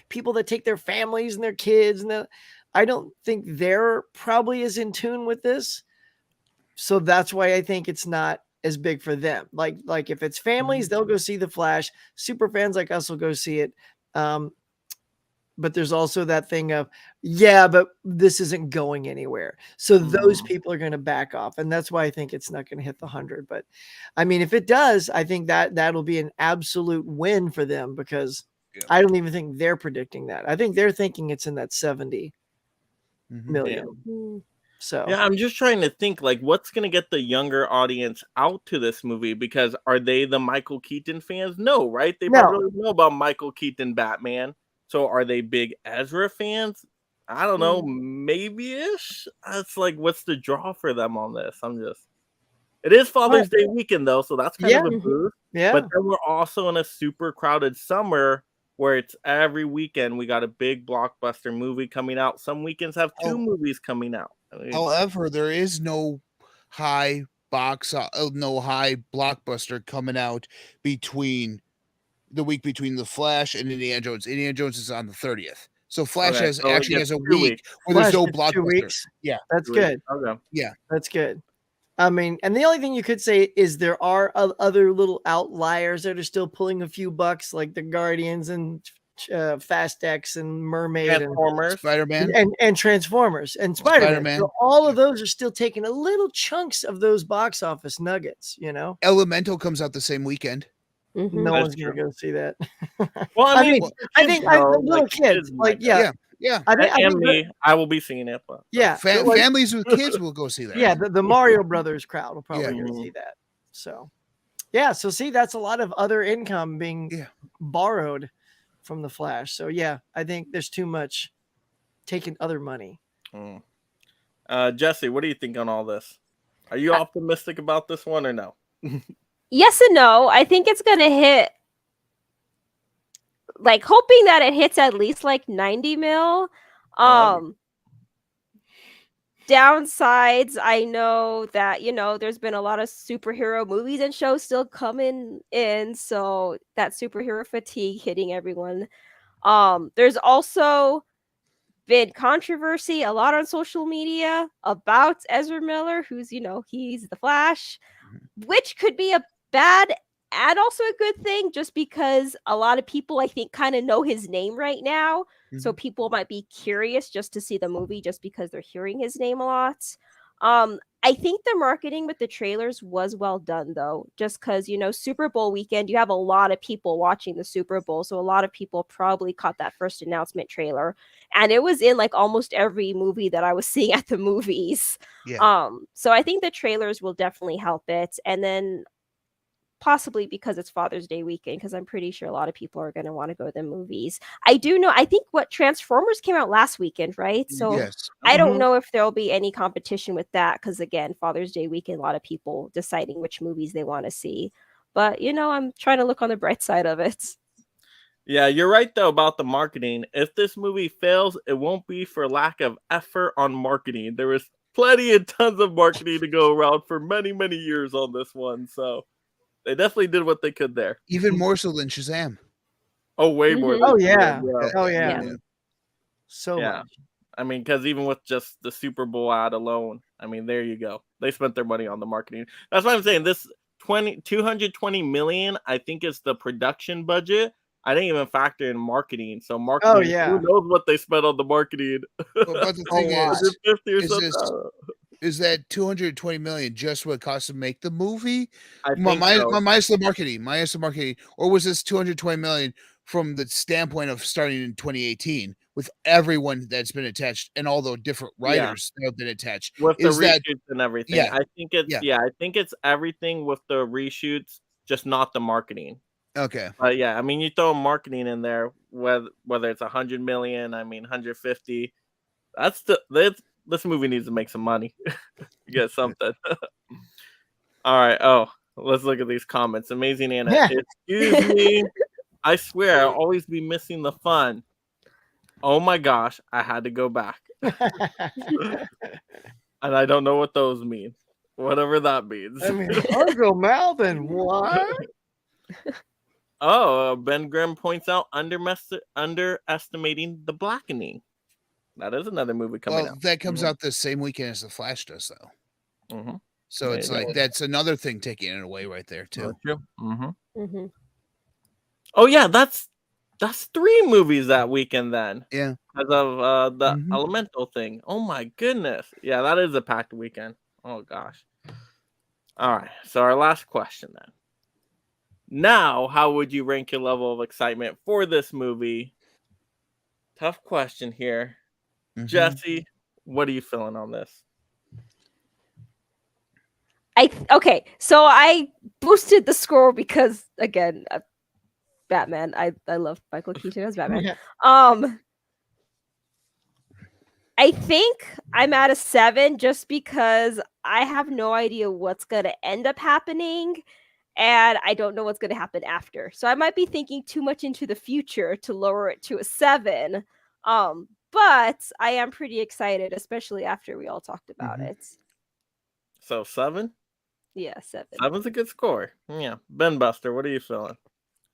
people that take their families and their kids and I don't think they're probably as in tune with this. So that's why I think it's not as big for them. Like if it's families, they'll go see the Flash. Super fans like us will go see it. But there's also that thing of, yeah, but this isn't going anywhere. So those people are going to back off. And that's why I think it's not going to hit the 100. But I mean, if it does, I think that'll be an absolute win for them, because I don't even think they're predicting that. I think they're thinking it's in that 70 million. So yeah, I'm just trying to think, like, what's going to get the younger audience out to this movie? Because are they the Michael Keaton fans? No, right? They probably know about Michael Keaton Batman. So are they big Ezra fans? I don't know, maybe-ish. It's like, what's the draw for them on this? It is Father's Day weekend though, so that's kind of a boost. Yeah. But then we're also in a super crowded summer where it's every weekend we got a big blockbuster movie coming out. Some weekends have 2 movies coming out. I mean, however, there is no high blockbuster coming out between the week between The Flash and Indiana Jones. Indiana Jones is on the 30th. So Flash has a week where there's no blockbuster. 2 weeks. Yeah. That's good. Okay. Yeah. That's good. I mean, and the only thing you could say is there are other little outliers that are still pulling a few bucks, like the Guardians and Fast X and Mermaid, Transformers, and Spider-Man, and Transformers and Spider-Man. So all of those are still taking a little chunks of those box office nuggets. You know, Elemental comes out the same weekend. No one's gonna go see that. Well, I mean, I think little kids, like yeah. I will be seeing it. But families with kids will go see that. Yeah, the Mario Brothers crowd will probably go see that. So, so see, that's a lot of other income being borrowed from the Flash. So yeah, I think there's too much taking other money. Jesse, what do you think on all this? Are you optimistic about this one or no? Yes and no. I think it's gonna hit, like, hoping that it hits at least like 90 mil. Downsides, I know that, there's been a lot of superhero movies and shows still coming in, so that superhero fatigue hitting everyone. There's also been controversy a lot on social media about Ezra Miller, who's, he's the Flash, which could be a bad and also a good thing, just because a lot of people, I think, kind of know his name right now. So people might be curious just to see the movie just because they're hearing his name a lot. I think the marketing with the trailers was well done, though, just because, Super Bowl weekend, you have a lot of people watching the Super Bowl. So a lot of people probably caught that first announcement trailer. And it was in like almost every movie that I was seeing at the movies. Yeah. So I think the trailers will definitely help it. And then possibly because it's Father's Day weekend, because I'm pretty sure a lot of people are going to want to go to the movies. I think Transformers came out last weekend, right? So yes. I don't know if there'll be any competition with that, because again, Father's Day weekend, a lot of people deciding which movies they want to see. But I'm trying to look on the bright side of it. Yeah, you're right though about the marketing. If this movie fails, it won't be for lack of effort on marketing. There was plenty and tons of marketing to go around for many, many years on this one. So they definitely did what they could there. Even more so than Shazam. Oh, way more. Oh, yeah. Oh, yeah. So much. I mean, because even with just the Super Bowl ad alone, I mean, there you go. They spent their money on the marketing. That's why I'm saying this 220 million, I think, is the production budget. I didn't even factor in marketing. So marketing, who knows what they spent on the marketing? But the thing is that 220 million just what it costs to make the movie? Minus the marketing. Or was this 220 million from the standpoint of starting in 2018 with everyone that's been attached and all the different writers that have been attached? With the reshoots and everything. Yeah. I think it's everything with the reshoots, just not the marketing. Okay. But I mean, you throw marketing in there, whether it's 100 million, 150. This movie needs to make some money. Get something. All right. Oh, let's look at these comments. Amazing Anna. Yeah. Excuse me. I swear I'll always be missing the fun. Oh my gosh, I had to go back. And I don't know what those mean. Whatever that means. I mean, Argo mouth and what? Oh, Ben Grimm points out underestimating the blackening. That is another movie coming Well, out. that comes out the same weekend as the Flash does, though. Mm-hmm. So There it's you like go. that's another thing taking it away right there too. Mm-hmm. Mm-hmm. Oh yeah, that's 3 movies that weekend then. Yeah. Because of the Mhm. Elemental thing. Oh my goodness. Yeah, that is a packed weekend. Oh gosh. All right. So our last question then. Now, how would you rank your level of excitement for this movie? Tough question here. Mhm. Jesse, what are you feeling on this? Okay, so I boosted the score because again, Batman. I love Michael Keaton as Batman. Yeah. I think I'm at a 7 just because I have no idea what's gonna end up happening, and I don't know what's gonna happen after. So I might be thinking too much into the future to lower it to a 7. But I am pretty excited, especially after we all talked about Mhm. it. So 7? Yeah, 7. 7's a good score. Yeah. Ben Buster, what are you feeling?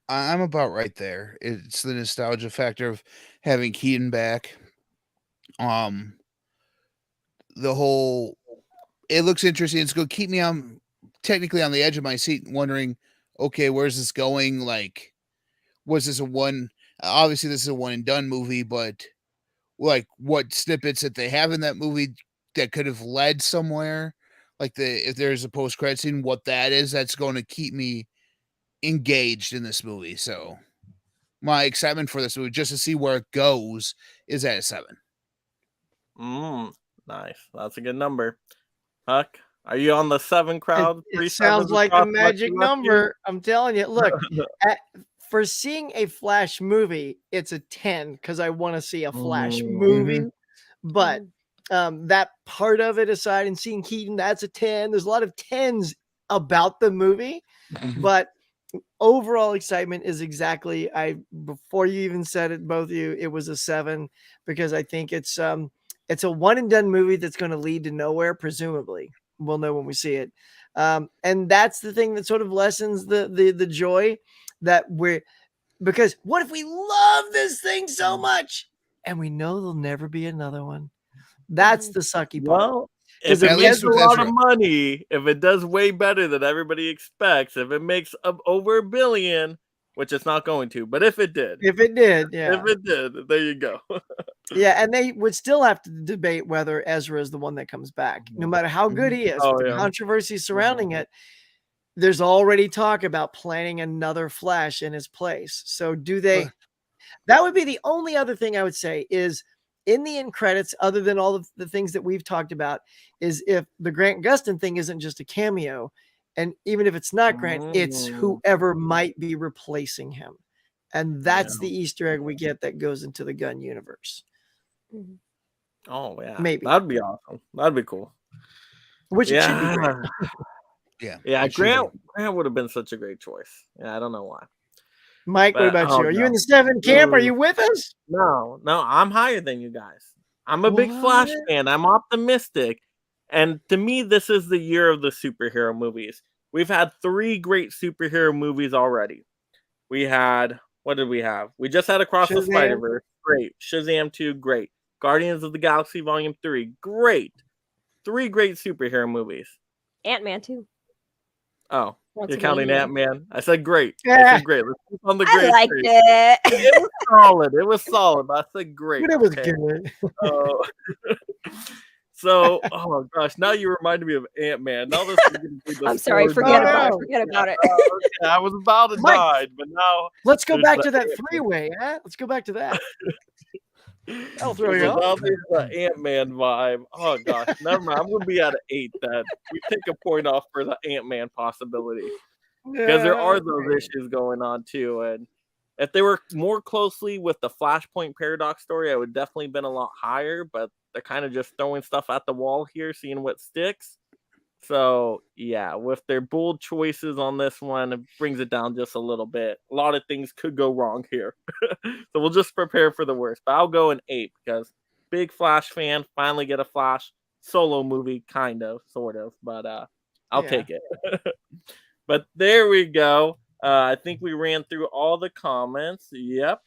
I'm about right there. It's the nostalgia factor of having Keaton back. The whole it looks interesting. It's going to keep me technically on the edge of my seat, wondering, okay, where's this going? Like, was this a one? Obviously, this is a one and done movie, but like, what snippets that they have in that movie that could have led somewhere? Like if there's a post credit scene, what that is, that's going to keep me engaged in this movie. So my excitement for this movie, just to see where it goes, is at a 7. Nice. That's a good number. Huck, are you on the 7 crowd? It 3 sounds 7s like the across magic Lucky Lucky? number. I'm telling you. Look, for seeing a Flash movie, it's a 10 because I want to see a Flash movie. Mhm. But that part of it aside, and seeing Keaton, that's a 10. There's a lot of 10s about the movie, but overall excitement is exactly before you even said it, both of you, it was a 7 because I think it's a one and done movie that's going to lead to nowhere. Presumably, we'll know when we see it, and that's the thing that sort of lessens the joy that because what if we love this thing so much and we know there'll never be another one? That's the sucky part. Well, if Because it at makes least a with lot Ezra. of money, if it does way better than everybody expects, if it makes over $1 billion, which it's not going to, but if it did, if it did, yeah. if it did, there you go. Yeah, and they would still have to debate whether Ezra is the one that comes back, no matter how good he is. Oh, With the yeah. controversy surrounding it, there's already talk about planning another Flash in his place. So do they? That would be the only other thing I would say is in the end credits, other than all of the things that we've talked about, is if the Grant Gustin thing isn't just a cameo, and even if it's not Grant, it's whoever might be replacing him. And that's the Easter egg we get that goes into the Gunn universe. Oh yeah, Maybe. that'd be awesome. That'd be cool. Which it should be great. Yeah, it should be. Grant would have been such a great choice. Yeah, I don't know why. Mike, what But, about you? Are you in no. the 7 camp? Are you with us? No, I'm higher than you guys. I'm a big Flash What? fan. I'm optimistic. And to me, this is the year of the superhero movies. We've had 3 great superhero movies already. We had, what did we have? We just had Across the Shazam. Spider-Verse. Great. Shazam 2, great. Guardians of the Galaxy Volume 3, great. 3 great superhero movies. Ant-Man too. Oh, you're counting Ant-Man? I said great. I Yeah. said great. Let's keep on the I great liked streak. it. It was solid. It was solid. But I said great. But it was okay? good. Oh. So, oh my gosh, now you reminded me of Ant-Man. Now this is gonna be the I'm sorry, story forget of- about it. Forget about it. Okay, I was about to Mike, die, but now Let's go There's back the to that Ant-Man. 3-way. Huh? Let's go back to that. I'll throw you so off. now there's the Ant-Man vibe. Oh gosh, never mind. I'm gonna be at an 8. That we take a point off for the Ant-Man possibility because there are those issues going on too. And if they were more closely with the Flashpoint Paradox story, I would definitely been a lot higher. But they're kind of just throwing stuff at the wall here, seeing what sticks. So yeah, with their bold choices on this one, it brings it down just a little bit. A lot of things could go wrong here. So we'll just prepare for the worst. But I'll go an 8 because big Flash fan, finally get a Flash solo movie, kind of, sort of. But I'll take it. But there we go. I think we ran through all the comments. Yep.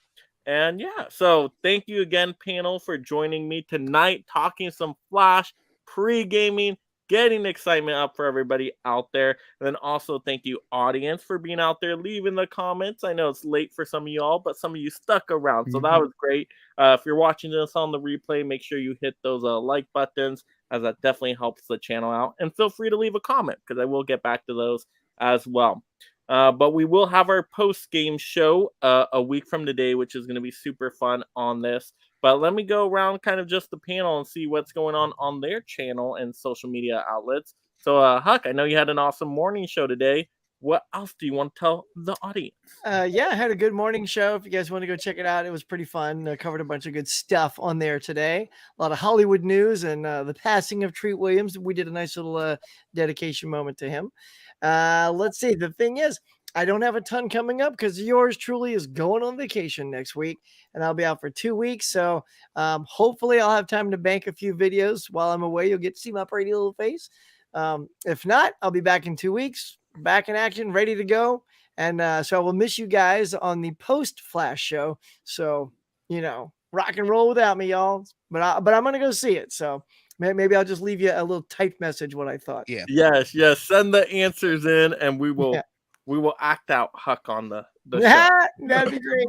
And yeah, so thank you again, panel, for joining me tonight, talking some Flash, pre-gaming, getting excitement up for everybody out there. And then also thank you, audience, for being out there, leaving the comments. I know it's late for some of y'all, but some of you stuck around, so that was great. If you're watching this on the replay, make sure you hit those like buttons, as that definitely helps the channel out. And feel free to leave a comment, because I will get back to those as well. But we will have our post-game show a week from today, which is going to be super fun on this. But let me go around kind of just the panel and see what's going on their channel and social media outlets. So, Huck, I know you had an awesome morning show today. What else do you want to tell the audience? Yeah, I had a good morning show. If you guys want to go check it out, it was pretty fun. Covered a bunch of good stuff on there today. A lot of Hollywood news and the passing of Treat Williams. We did a nice little dedication moment to him. Let's see. The thing is, I don't have a ton coming up because yours truly is going on vacation next week, and I'll be out for 2 weeks. So hopefully I'll have time to bank a few videos while I'm away. You'll get to see my pretty little face. If not, I'll be back in 2 weeks, back in action, ready to go. And so I will miss you guys on the post-Flash show. So, rock and roll without me, y'all. But I'm going to go see it. So maybe I'll just leave you a little typed message what I thought. Yeah. Yes. Send the answers in, and we will act out Huck on the show. That'd be great.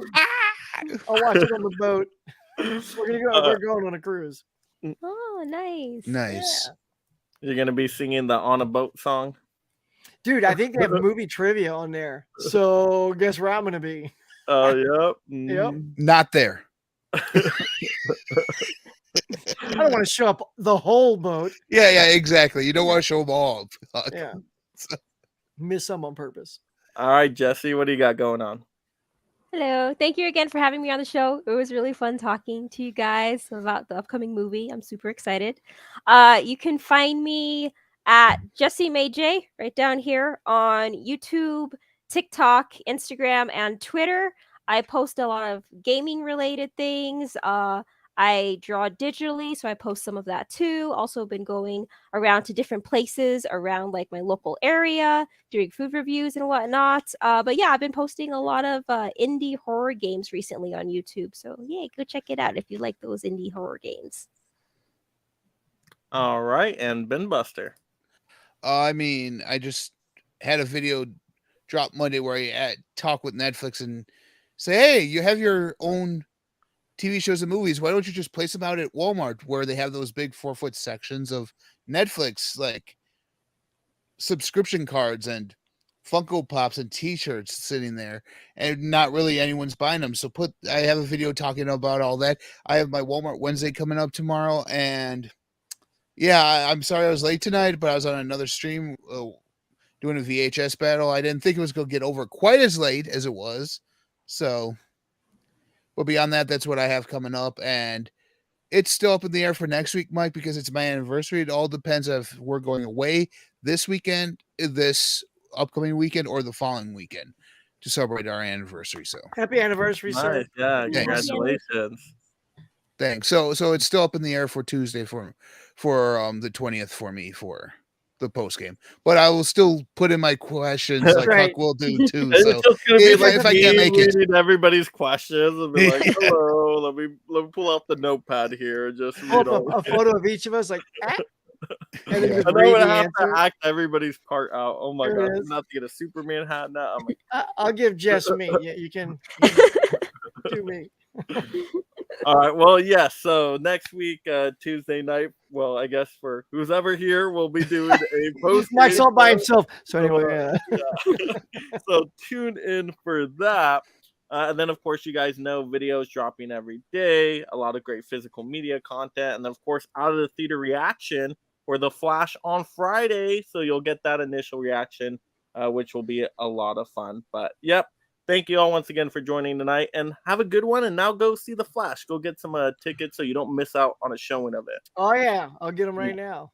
I'll watch it on the boat. We're going on a cruise. Oh, nice. Nice. Yeah. You're going to be singing the On a Boat song? Dude, I think they have movie trivia on there. So guess where I'm going to be? Oh, Yep. Not there. I don't want to show up the whole boat. Yeah, exactly. You don't want to show them all. Yeah. Miss some on purpose. All right, Jesse, what do you got going on? Hello. Thank you again for having me on the show. It was really fun talking to you guys about the upcoming movie. I'm super excited. You can find me at Jessie May J right down here on YouTube, TikTok, Instagram, and Twitter. I post a lot of gaming related things. I draw digitally, so I post some of that too. Also been going around to different places around like my local area, doing food reviews and whatnot. But yeah, I've been posting a lot of indie horror games recently on YouTube. So yeah, go check it out if you like those indie horror games. All right, and Ben Buster. I mean, I just had a video drop Monday where I talk with Netflix and say, hey, you have your own TV shows and movies. Why don't you just place them out at Walmart where they have those big 4-foot sections of Netflix, like subscription cards and Funko Pops and t-shirts sitting there, and not really anyone's buying them. So I have a video talking about all that. I have my Walmart Wednesday coming up tomorrow, and yeah, I'm sorry I was late tonight, but I was on another stream doing a VHS battle. I didn't think it was going to get over quite as late as it was. So, but beyond that, that's what I have coming up. And it's still up in the air for next week, Mike, because it's my anniversary. It all depends if we're going away this weekend, this upcoming weekend, or the following weekend to celebrate our anniversary. So happy anniversary, sir. Yeah, Thanks. congratulations. Thanks. So it's still up in the air for Tuesday for the 20th for me for the post game, but I will still put in my questions like Right. Huck will do too. It's So just gonna be if I can't make it, reading everybody's questions and be like, "Hello, let me pull out the notepad here and just Pull read up all." a photo of each of us, like, and then Yeah. just And I'm read gonna the have answer. to act everybody's part out. Oh my There god, it I'm is. gonna have to get a Superman hat now. I'm like, I'll give Jess me. Yeah, you can do me. all right, well, yes. So next week, Tuesday night. Well, I guess for who's ever here, we'll be doing a post. Mike's all by himself. So anyway, So tune in for that. And then, of course, you guys know videos dropping every day, a lot of great physical media content. And then, of course, out of the theater reaction for The Flash on Friday. So you'll get that initial reaction, which will be a lot of fun. But, yep. Thank you all once again for joining tonight, and have a good one. And now go see The Flash. Go get some tickets so you don't miss out on a showing of it. oh yeah, I'll get them right now.